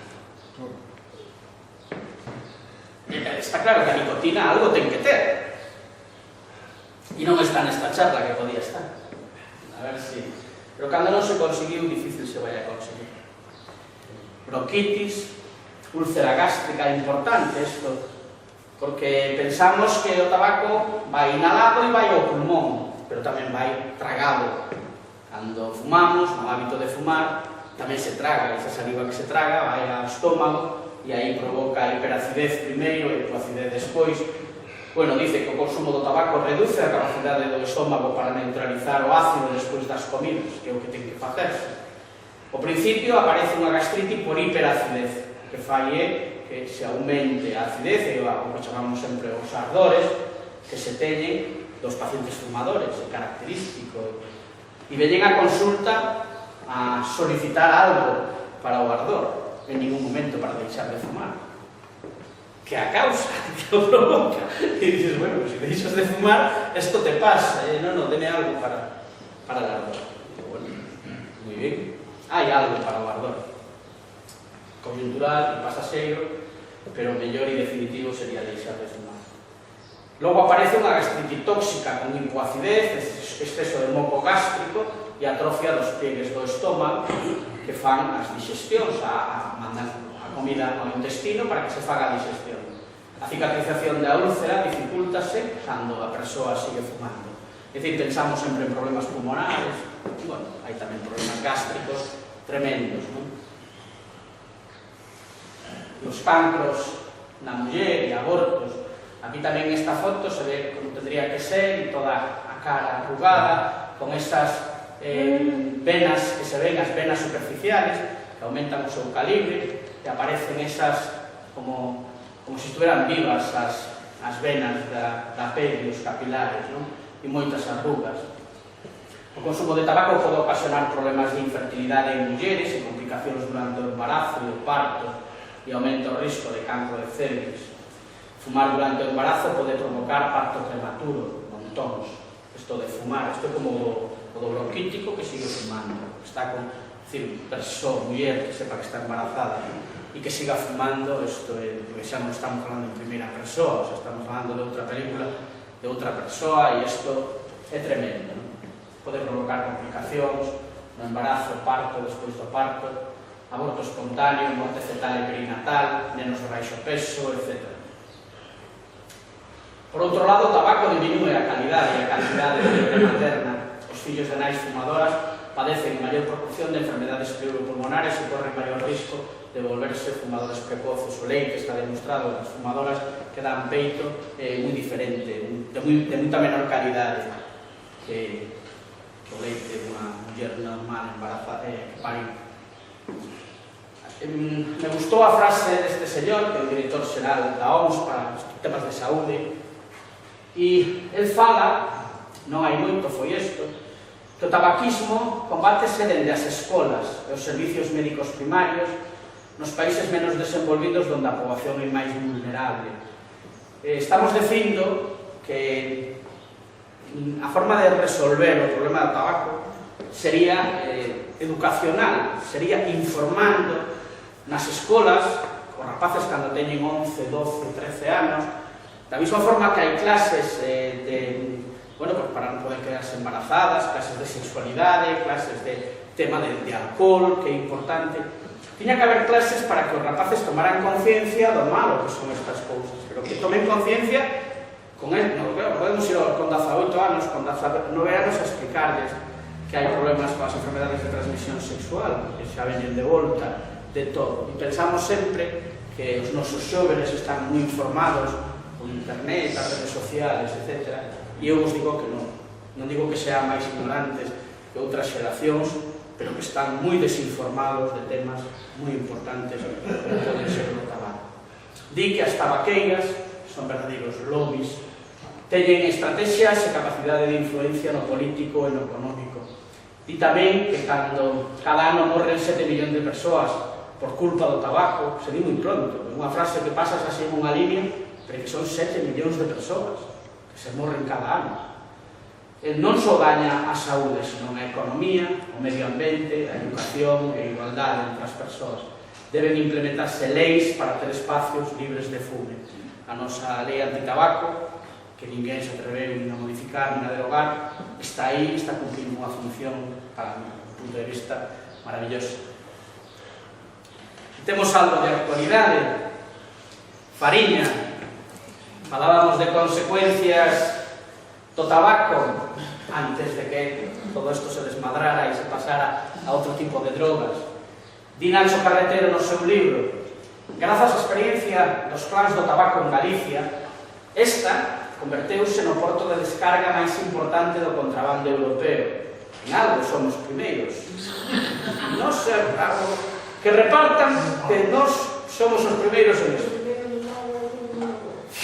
Está claro que a nicotina algo ten que ter. E non está nesta charla que podía estar. A ver si... Pero cando non se conseguiu, difícil se vai a conseguir. Bronquitis, úlcera gástrica, importante isto, porque pensamos que o tabaco vai inhalado e vai ao pulmón, pero tamén vai tragado. Cando fumamos, no hábito de fumar, tamén se traga, esa saliva que se traga vai ao estómago e aí provoca hiperacidez primeiro e hipoacidez despois. Bueno, dice que o consumo do tabaco reduce a capacidade do estómago para neutralizar o ácido despois das comidas, que é o que ten que facerse. Ao principio aparece unha gastrite por hiperacidez, que fai é que se aumente a acidez, e o que chamamos sempre os ardores, que se teñen dos pacientes fumadores, é característico. E veñen a consulta a solicitar algo para o ardor, en ningún momento para deixar de fumar. Que a causa, que o provoca. E dices, bueno, se deixas de fumar, esto te pasa, no, deme algo para el ardor. Bueno, moi bien, hai algo para o ardor. Coyuntural, pasaseiro, pero o mellor e definitivo sería deixar de fumar. Logo aparece unha gastrite tóxica con hipoacidez, exceso de moco gástrico e atrofia dos pliegues do estómago que fan as digestións, mandan a comida ao intestino para que se faga a digestión. A cicatrización da úlcera dificultase cando a persoa sigue fumando. É dicir, pensamos sempre en problemas pulmonares, bueno, hai tamén problemas gástricos tremendos, non? Os cancros na muller e abortos. Aquí tamén esta foto se ve como tendría que ser, e toda a cara arrugada, con estas venas que se ven, as venas superficiales, que aumentan o seu calibre, e aparecen esas como se estuveran vivas as venas da pele e os capilares, non? E moitas arrugas. O consumo de tabaco pode ocasionar problemas de infertilidade en mulleres e complicacións durante o embarazo e o parto, e aumenta o risco de cancro de cervix. Fumar durante o embarazo pode provocar parto prematuro, montóns. Isto de fumar, isto é como o do bronquítico que sigue fumando. Está con, persoa, muller, que sepa que está embarazada e que siga fumando, isto é, porque xa non estamos falando en primeira persoa, xa estamos falando de outra película, de outra persoa, e isto é tremendo, non? Pode provocar complicacións no embarazo, parto, despois do parto, aborto espontáneo, morte fetal e perinatal, nenos de baixo peso, etc. Por outro lado, o tabaco diminúe a calidade da leite materna. Os fillos de nais fumadoras padecen en mayor proporción de enfermedades pleuropulmonares y corren mayor riesgo de volverse fumadores precoces. O leite está demostrado que as fumadoras que dan peito moi diferente, de moita menor calidade que o leite dunha muller normal embarazada que pariu. Me gustou a frase deste señor, que é o director xeral da OMS para os temas de saúde, e el fala, non hai moito, foi isto, que o tabaquismo combátese dende as escolas e os servicios médicos primarios nos países menos desenvolvidos onde a poboación é máis vulnerable. Estamos dicindo que a forma de resolver o problema do tabaco sería educacional, sería informando nas escolas, os rapaces cando teñen 11, 12, 13 anos, da mesma forma que hai clases para non poder quedarse embarazadas, clases de sexualidade, clases de tema de alcohol, que é importante. Tiña que haber clases para que os rapaces tomaran conciencia do malo que son estas cousas, pero que tomen conciencia con él. Non podemos ir con 18 anos, con 19 anos a explicarles que hai problemas con as enfermedades de transmisión sexual, que xa veñen de volta de todo. E pensamos sempre que os nosos xóvenes están moi informados por internet, as redes sociales, etc. E eu vos digo que non. Non digo que sean máis ignorantes que outras xeracións, pero que están moi desinformados de temas moi importantes como poden ser o tabaco. Di que as tabaqueiras son verdadeiros lobbies, teñen estrategias e capacidade de influencia no político e no económico. Di tamén que cando cada ano morren 7 millóns de persoas por culpa do tabaco, se di moi pronto, é unha frase que pasas así en unha línea, pero que son 7 millóns de persoas que se morren cada ano. Non só daña a saúde, senón a economía, o medio ambiente, a educación e a igualdade entre as persoas. Deben implementarse leis para ter espacios libres de fume. A nosa lei antitabaco, que ninguén se atreveu nin a modificar, nin a derogar, está aí, está cumplindo unha función, para un punto de vista, maravillosa. Temos algo de actualidade. Fariña. Falábamos de consecuencias do tabaco antes de que todo isto se desmadrara e se pasara a outro tipo de drogas. Di Nacho Carretero no seu libro: grazas á experiencia dos clans do tabaco en Galicia, esta converteuse no porto de descarga máis importante do contrabando europeo. En algo somos primeiros. Nos que repartan que nós somos os primeiros en isto.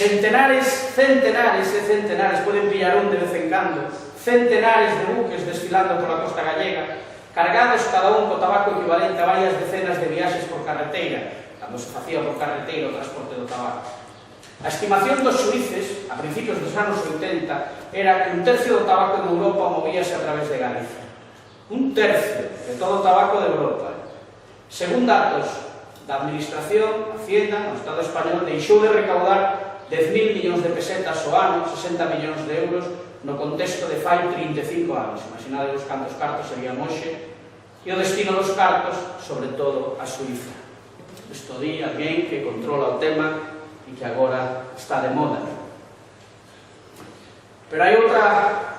Centenares e centenares, poden pillar un de vez en cando, centenares de buques desfilando pola costa gallega, cargados cada un co tabaco equivalente a varias decenas de viaxes por carreteira, cando se facía por carreteira o transporte do tabaco. A estimación dos xuíces, a principios dos anos 80, era que un tercio do tabaco en Europa movíase a través de Galicia. Un tercio de todo o tabaco de Europa. Según datos da Administración, Hacienda, no Estado español, deixou de recaudar 10.000 millóns de pesetas ao ano, 60 millóns de euros, no contexto de fai 35 anos. Imaginade os cantos cartos serían hoxe, e o destino dos cartos, sobre todo, a Suiza. Isto di alguén que controla o tema e que agora está de moda. Pero hai outra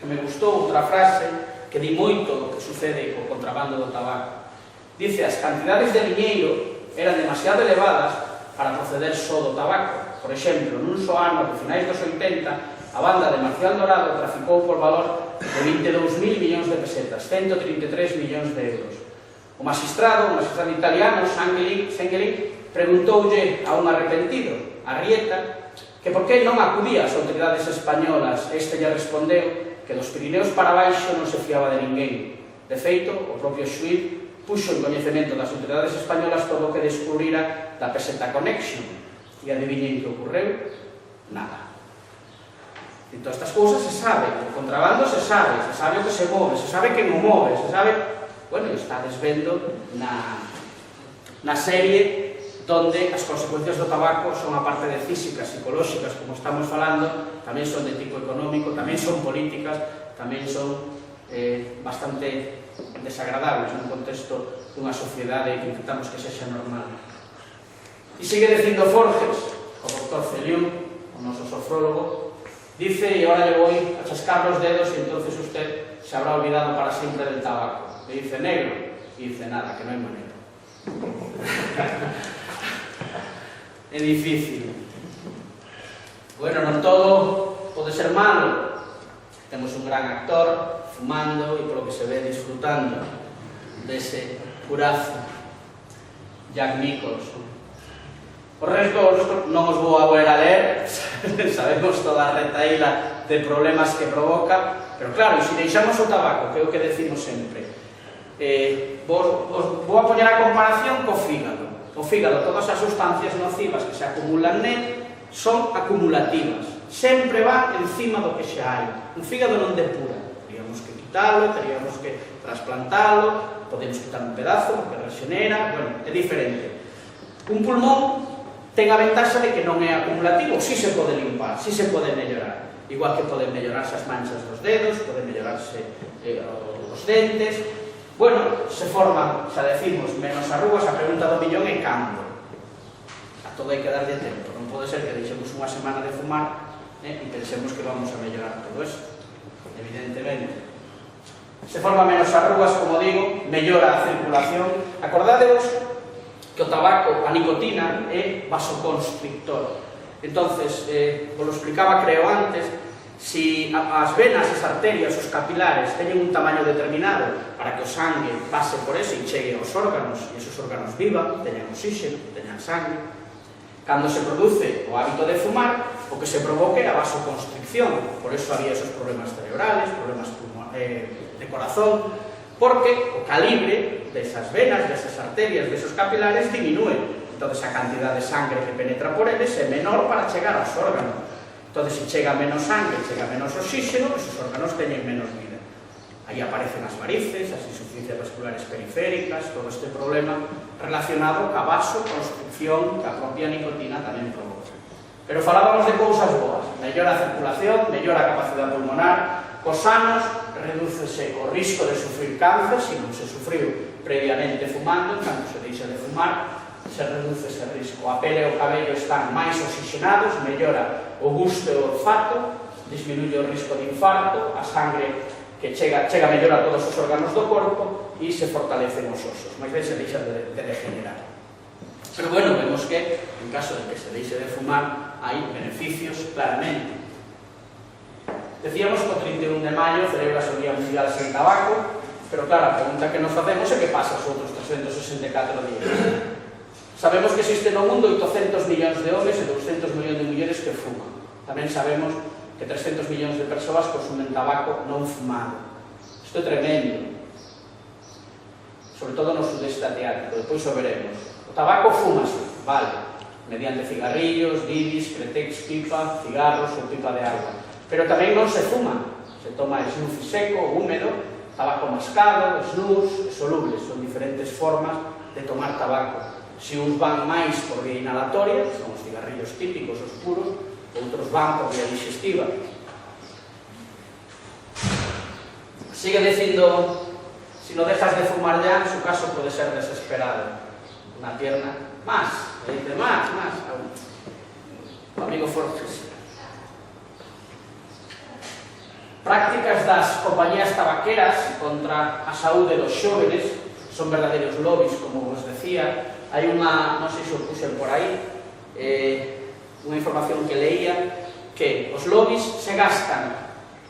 que me gustou, outra frase, que di moito do que sucede co contrabando do tabaco. Dice, as cantidades de diñeiro eran demasiado elevadas para proceder só do tabaco. Por exemplo, nun só ano, de finais dos 80, a banda de Marcial Dorado traficou por valor de 22.000 millóns de pesetas, 133 millóns de euros. O magistrado italiano, Sengeli, preguntoulle a un arrepentido, a Rieta, que por que non acudía ás autoridades españolas. Este lle respondeu que dos Pirineos para baixo non se fiaba de ninguén. De feito, o propio xuíz puxo en coñecemento das autoridades españolas todo o que descubrira da Peseta Connection. E adiviñen que ocorreu? Nada. Entón, estas cousas se saben, o contrabando se sabe o que se move, se sabe quen o move, se sabe... Bueno, está desvendo na serie donde as consecuencias do tabaco son, a parte de físicas, psicolóxicas, como estamos falando, tamén son de tipo económico, tamén son políticas, tamén son bastante desagradables nun contexto dunha sociedade que intentamos que sexa normal. E sigue dicindo Forges, o doctor Celión, o noso sofrólogo, dice, e ahora lle vou a chascar los dedos e entonces usted se habrá olvidado para siempre del tabaco. Le dice negro y dice nada, que no hay manera. É difícil. Bueno, non todo pode ser malo. Temos un gran actor fumando e polo que se ve disfrutando dese curazo, Jack Nicholson. O resto non os vou a volver a ler, sabemos toda a retaíla de problemas que provoca, pero claro, se deixamos o tabaco, que é o que decimos sempre, vou a poñer a comparación co fígado. O fígado, todas as sustancias nocivas que se acumulan nel son acumulativas, sempre va encima do que xa hai. Un fígado non depura, teríamos que quitalo, teríamos que trasplantalo, podemos quitar un pedazo porque regenera, bueno, é diferente. Un pulmón ten a ventaxa de que non é acumulativo, si se pode limpar, si se pode mellorar, igual que poden mellorarse as manchas dos dedos, poden mellorarse os dentes. Bueno, se forman, xa decimos, menos arrugas. A pregunta do millón é cando. A todo hai que darlle tempo. Non pode ser que deixemos unha semana de fumar e pensemos que vamos a mellorar todo isto. Evidentemente. Se forman menos arrugas, como digo, mellora a circulación. Acordádevos que o tabaco, a nicotina, é vasoconstrictor. Entonces, vos lo explicaba, creo, antes, si as venas, as arterias, os capilares teñen un tamaño determinado para que o sangue pase por eso e chegue aos órganos, e esos órganos vivan, teñan oxígeno, teñan sangue. Cando se produce o hábito de fumar, o que se provoca é a vasoconstricción. Por eso había esos problemas cerebrales, problemas de corazón, porque o calibre desas venas, desas arterias, desos capilares diminúe. Entón, a cantidad de sangre que penetra por eles é menor para chegar aos órganos. Entón, se chega menos sangre, chega menos oxígeno, esos órganos teñen menos vida. Aí aparecen as varices, as insuficiencias vasculares periféricas, todo este problema relacionado ca vasoconstricción que a propia nicotina tamén provoca. Pero falábamos de cousas boas. Mellora a circulación, mellora a capacidade pulmonar, cos anos redúcese o risco de sufrir cáncer, se non se sufriu previamente fumando, cando se deixa de fumar, se reduce ese risco. A pele e o cabello están máis oxigenados, mellora o gusto e o olfato, disminuye o risco de infarto, a sangre que chega mellor a todos os órganos do corpo e se fortalecen os osos, máis ben se deixa de degenerar. Pero bueno, vemos que, en caso de que se deixe de fumar, hai beneficios claramente. Decíamos que o 31 de maio celebra o Día Mundial Sen Tabaco, pero claro, a pregunta que nos facemos é que pasa os outros 364 días. Sabemos que existen no mundo 800 millóns de homes e 200 millóns de mulleres que fuman. Tamén sabemos que 300 millóns de persoas consumen tabaco non fumado. Isto é tremendo. Sobre todo no sudeste asiático, depois o veremos. O tabaco fúmase, vale, mediante cigarrillos, bibis, cretex, pipa, cigarros ou pipa de agua. Pero tamén non se fuma. Se toma snus seco, húmedo, tabaco mascado, snus, solubles. Son diferentes formas de tomar tabaco. Se uns van máis por vía inhalatoria, son os cigarrillos típicos, os puros, outros van por vía digestiva. Sigue dicindo, si no dejas de fumar ya, su caso puede ser desesperado. Una pierna, más, le dice más. O amigo Forges. Prácticas das compañías tabaqueras contra a saúde dos xóvenes son verdadeiros lobbies, como vos decía. Hai unha, non sei se o puxen por aí, unha información que leía, que os lobbies se gastan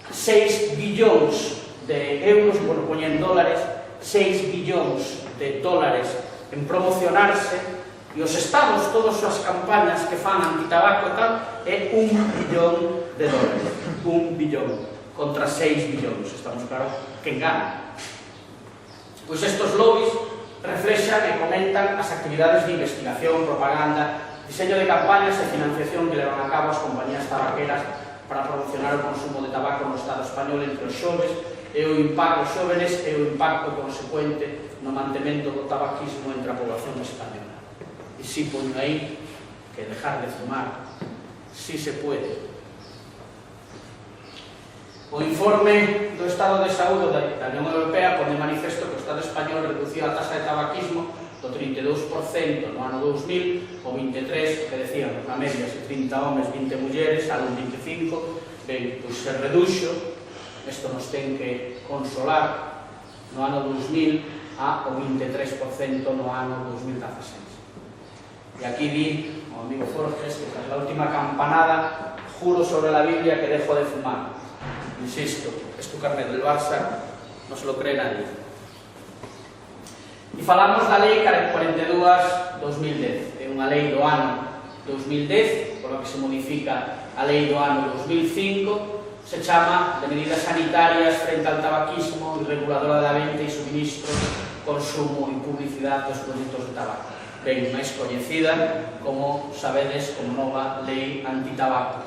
6 billóns de euros, bueno, poñen dólares, 6 billóns de dólares en promocionarse, e os estados, todas as campañas que fan antitabaco e tal, é 1 billón de dólares, 1 billón contra 6 billóns, estamos claro que engana. Pois estos lobbies reflexan e comentan as actividades de investigación, propaganda, diseño de campañas e financiación que levan a cabo as compañías tabaqueras para promocionar o consumo de tabaco no Estado español entre os xoves e o impacto dos xóvenes e o impacto consecuente no mantemento do tabaquismo entre a población española. E si poño aí que dejar de fumar, si se puede. O informe do Estado de Saúde da Unión Europea pone manifesto que o Estado español reduciu a taxa de tabaquismo do 32% no ano 2000 ao 23%, que decíamos, na media, se 30 homes, 20 mulleres, algo 25%, ben, pois se reduxo isto nos ten que consolar no ano 2000 a o 23% no ano 2016. E aquí di o amigo Forges que tras la última campanada juro sobre la Biblia que dejo de fumar. Insisto, es tu carnet del Barça, no se lo cree nadie. E falamos da Lei 42/2010, é unha lei do ano 2010, por lo que se modifica a lei do ano 2005, se chama de medidas sanitarias frente al tabaquismo y reguladora da venta e suministro, consumo e publicidade dos produtos de tabaco. Ben máis coñecida, como sabedes, como nova lei antitabaco.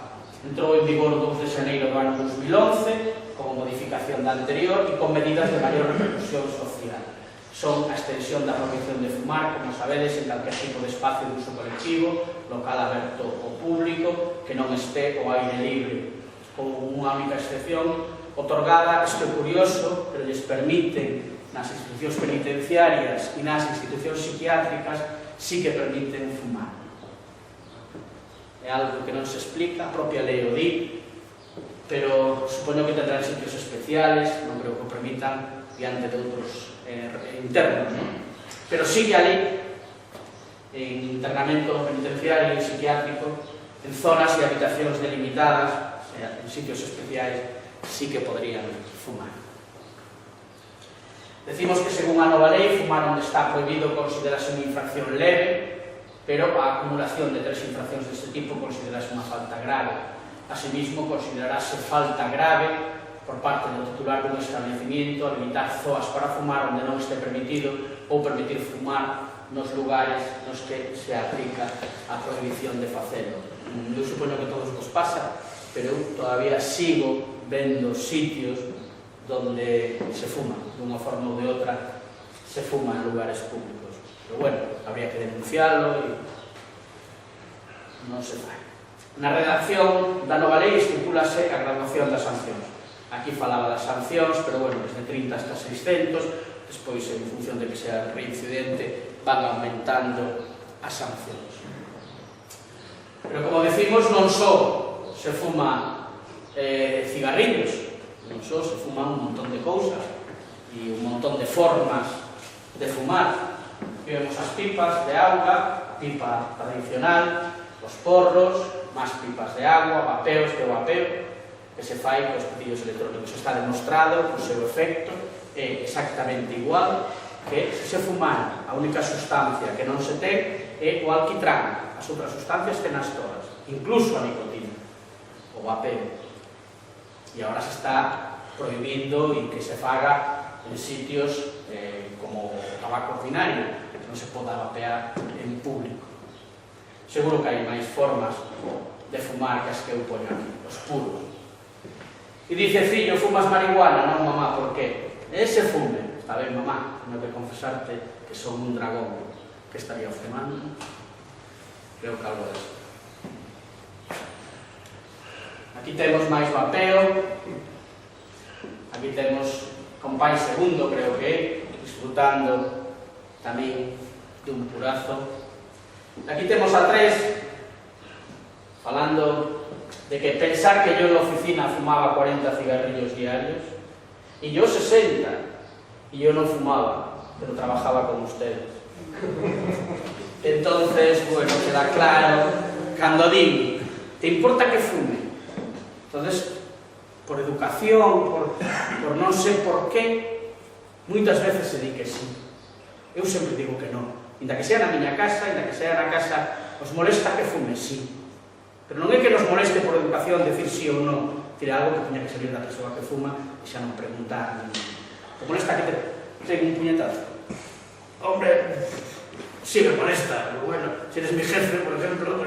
Entrou en vigor o 2 de xaneiro do ano 2011, como modificación da anterior e con medidas de maior repercusión social. Son a extensión da prohibición de fumar, como sabedes, en calquer tipo de espacio de uso colectivo, local aberto ao público, que non este ao aire libre, con unha única excepción otorgada, isto é curioso, pero lles permiten nas institucións penitenciarias e nas institucións psiquiátricas sí que permiten fumar. É algo que non se explica, a propia lei o di, pero supoño que tendrán sitios especiales, non creo que o permitan diante de outros internos, ¿no? Pero sí que a lei en internamento penitenciario e psiquiátrico, en zonas e habitacións delimitadas, o sea, en sitios especiais, sí que podrían fumar. Decimos que según a nova lei, fumar onde está prohibido considerase unha infracción leve, pero a acumulación de 3 infraccións deste tipo considerase unha falta grave. Asimismo, considerarase falta grave por parte do titular dun establecimiento a limitar zoas para fumar onde non este permitido ou permitir fumar nos lugares nos que se aplica a prohibición de facelo. Eu supoño que todos vos pasa, pero eu todavía sigo vendo sitios donde se fuma, dunha forma ou de outra, se fuma en lugares públicos. Pero bueno, habría que denunciarlo e non se fai. Na redacción da nova lei estipúlase a graduación das sancións. Aquí falaba das sancións, pero bueno, desde 30 hasta 600, despois en función de que sea reincidente van aumentando as sancións. Pero como decimos, non só se fuma cigarrillos, non só se fuma un montón de cousas e un montón de formas de fumar. Vemos as pipas de auga, pipa tradicional, os porros, máis pipas de agua, vapeos, que o vapeo que se fai cos cepillos electrónicos. Está demostrado o seu efecto é exactamente igual que se fumar. A única sustancia que non se ten é o alquitrán. As outras sustancias tenas todas, incluso a nicotina, o vapeo. E agora se está prohibindo e que se faga en sitios como o tabaco ordinario, que non se poda vapear en público. Seguro que hai máis formas de fumar que as que eu poño aquí, os puros. E dice, fillo, fumas marihuana? Non, mamá, por qué? Ese fume. Está ben, mamá, tenho que confesarte que son un dragón. Que estaría fumando? Creo que algo deso. Aquí temos máis vapeo. Aquí temos compán segundo, creo que, disfrutando tamén dun purazo. Aquí temos a 3, falando de que pensar que yo en la oficina fumaba 40 cigarrillos diarios y yo 60 y yo no fumaba, pero trabajaba con ustedes. Entonces, bueno, queda claro, cando digo, ¿te importa que fume? Entonces, por educación, por non sei por qué, moitas veces se di que sí. Eu sempre digo que non. Inda que sea na miña casa, inda que sea na casa, os molesta que fume, sí. Pero non é que nos moleste por educación decir sí ou non, decir algo que tiña que salir da persoa que fuma e xa non preguntar. Te molesta que te pegue un puñetazo? Hombre, sí me molesta, pero bueno, si eres mi jefe, por ejemplo,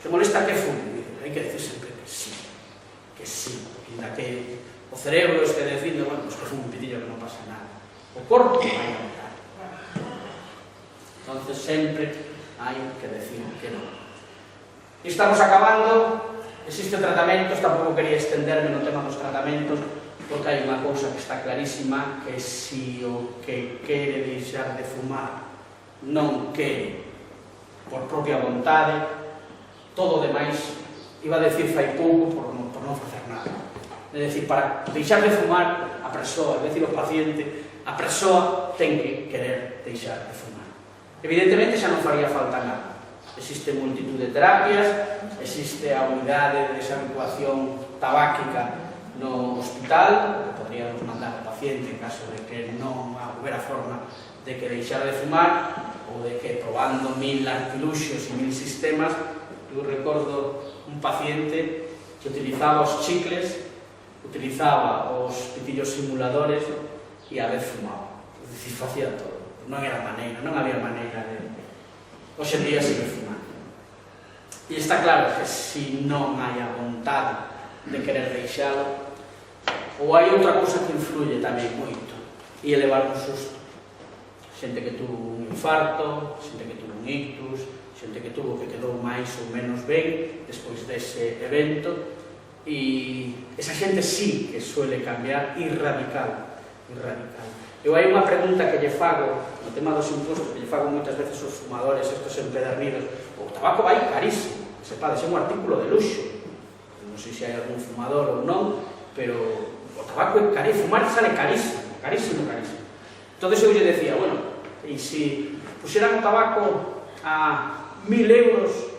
te molesta que fume? Hai que decir sempre que sí, que sí. Inda que o cerebro este dicindo, bueno, pues que fume un pitillo que non pasa nada. O corpo vai a notar. Entonces sempre hai que decir que non. E estamos acabando, existe tratamentos, tampouco quería extenderme no tema dos tratamentos, porque hai unha cousa que está clarísima, que se o que quere deixar de fumar non quere por propia vontade, todo o demais, iba a decir fai pouco por non facer nada. É dicir, para deixar de fumar, a persoa, é dicir, o paciente, a persoa ten que querer deixar de fumar. Evidentemente xa non faría falta nada. Existe multitud de terapias, existe a unidade de deshabituación tabáquica no hospital, que podríamos mandar ao paciente en caso de que non houbera forma de que deixar de fumar, ou de que probando 1000 artiluxos e 1000 sistemas. Eu recordo un paciente que utilizaba os chicles, utilizaba os pitillos simuladores e a vez fumaba. É dicir, facía todo. Non era maneira, non había maneira de... Hoxe en día sigue fumando. E está claro que se non hai a vontade de querer deixalo, ou hai outra cousa que influye tamén moito, e elevar un susto. Xente que tuvo un infarto, xente que tuvo un ictus, xente que tuvo que quedou máis ou menos ben despois dese evento, e esa xente sí que suele cambiar e radical. Eu hai unha pregunta que lle fago no tema dos impostos, que lle fago moitas veces aos fumadores estos empedernidos: o tabaco vai carísimo, sepades, é un artículo de luxo, non sei se hai algún fumador ou non, pero o tabaco é carísimo, fumar sale carísimo. Entón eu lle decía, bueno, e se puxeran o tabaco a 1000 euros,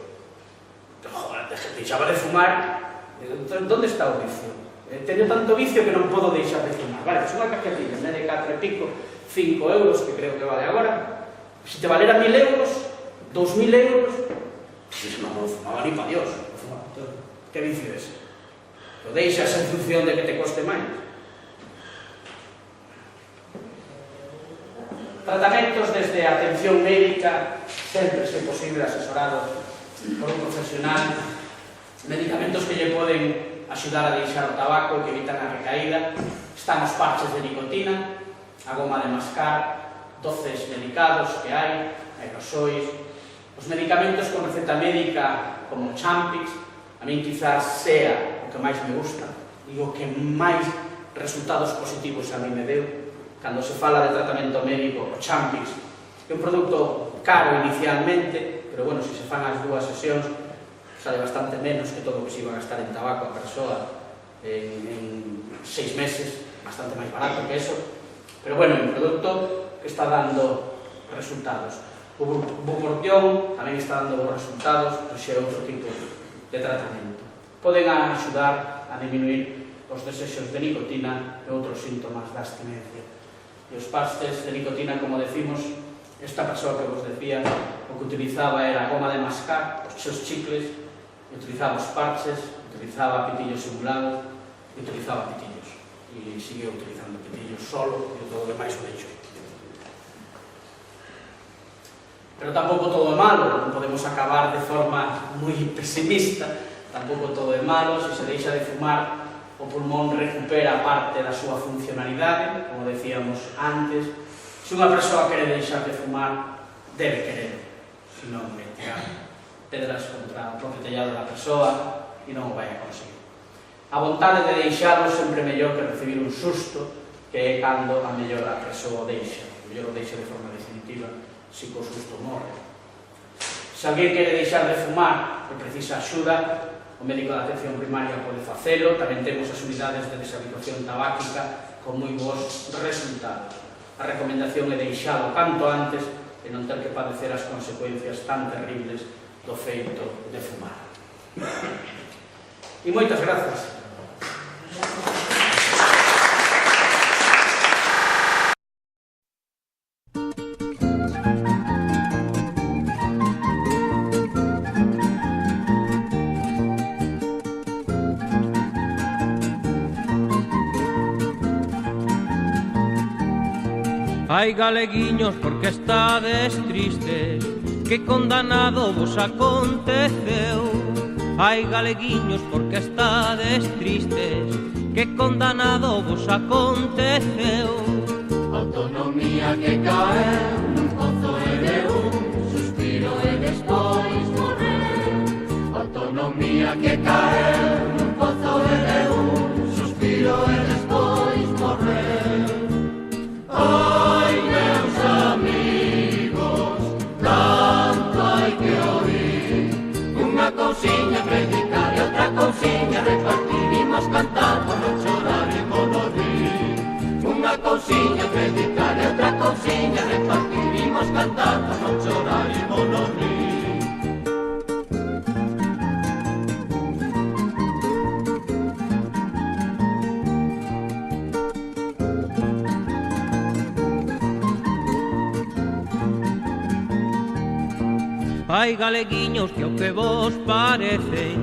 joder, deixaba de fumar, onde está o vicio? Teño tanto vicio que non podo deixar de fumar. Vale, pues unha cajetilla, en vez de 4 e pico, 5 euros, que creo que vale agora, se te valera 1000 euros, 2000 euros, pues non fumaba ni pa Dios. Que vicio é ese? Lo deixas en función de que te coste máis. Tratamentos desde a atención médica, sempre se posible asesorado por un profesional, medicamentos que lle poden axudar a deixar o tabaco e que evitan a recaída. Están os parches de nicotina, a goma de mascar, doces medicados que hai, aerosois, os medicamentos con receta médica como o Champix. A min quizás sea o que máis me gusta e o que máis resultados positivos a mí me deu. Cando se fala de tratamento médico, o Champix é un produto caro inicialmente, pero bueno, se fan as 2 sesións, sale bastante menos que todo o que se iba a gastar en tabaco a persoa en 6 meses, bastante máis barato que eso, pero bueno, é un produto que está dando resultados. O bupropión tamén está dando bons resultados, pero xe é outro tipo de tratamento. Poden axudar a disminuir os desexos de nicotina e outros síntomas da abstinencia. E os pastes de nicotina, como decimos, esta persoa que vos decía, o que utilizaba era a goma de mascar, os seus chicles, utilizaba os parches, utilizaba pitillos simulados, utilizaba pitillos. E siguió utilizando pitillos solo, e todo o demais o deixo. Pero tampouco todo é malo, non podemos acabar de forma moi pesimista, tampouco todo é malo. Se se deixa de fumar, o pulmón recupera parte da súa funcionalidade, como decíamos antes. Se unha persoa quere deixar de fumar, debe querer, senón me tirar pedras contra o propio tellado da persoa e non o vai a conseguir. A vontade de deixarlo sempre é mellor que recibir un susto, que é cando a mellor a persoa o deixa. A mellor o deixa de forma definitiva, se co susto morre. Se alguén quere deixar de fumar e precisa axuda, o médico de atención primaria pode facelo. Tamén temos as unidades de deshabituación tabáquica con moi bons resultados. A recomendación é deixalo canto antes e non ter que padecer as consecuencias tan terribles do feito de fumar. E moitas grazas. Ai, galeguiños, porque estades tristes, que condanado vos aconteceu. Ai, galeguiños, porque estades tristes, que condanado vos aconteceu. Autonomía que caeu nun pozo e de un suspiro e despois morreu. Autonomía que caeu nun pozo e de un suspiro e despois morreu. Ai, meus amigos, tanto hai que oír. Unha cousiña predicar e outra cousiña repartir. Imos cantar por noche Hai galeguiños que o que vos parece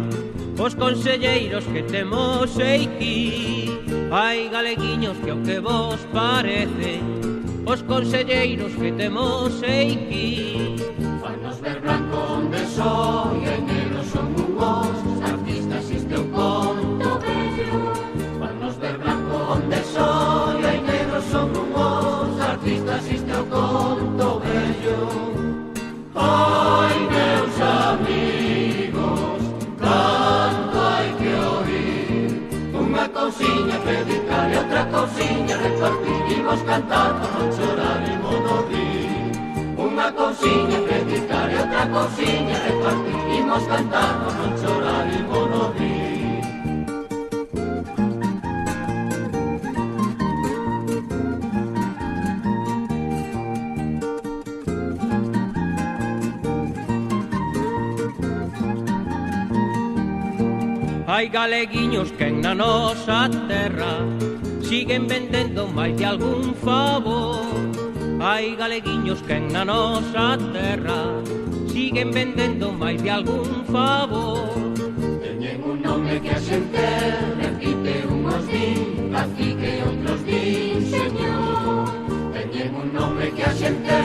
os conselleiros que temos aquí. Hai galeguiños que o que vos parece os conselleiros que temos aquí. Fanos ver blanco onde soy e negro son unhos artistas iste o conto bello. Fanos ver blanco onde soy e negro son unhos artistas iste o conto bello. Ai, meus amigos, canto hai que oír. Unha cousiña predicar e outra cousiña repartir. Imos cantar por non chorar e non rir. Unha cousiña predicar e outra cousiña repartir. Imos cantar por non chorar e non rir. Hai galeguiños que na nosa terra siguen vendendo máis de algún favor. Hai galeguiños que na nosa terra siguen vendendo máis de algún favor. Teñen un nome que a xente repite, unhos din cacique e outros din señor. Teñen un nome que a xente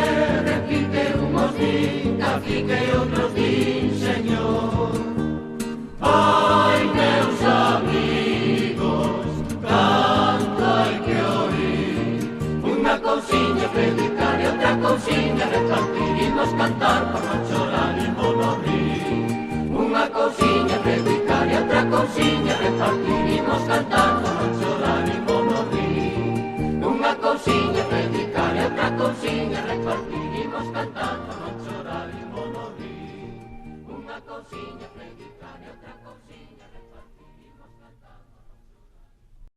repite, unhos din cacique e outros din señor. Ai, meus amigos, canto hai que oír. Unha cousiña predicar e outra cousiña repartir. Imos cantar por non chorar e non rir. Unha cousiña predicar e outra cousiña repartir. Imos cantar por non chorar e non rir. Unha cousiña predicar e outra cousiña repartir. Imos cantar por non chorar e non rir. Unha cousiña predicar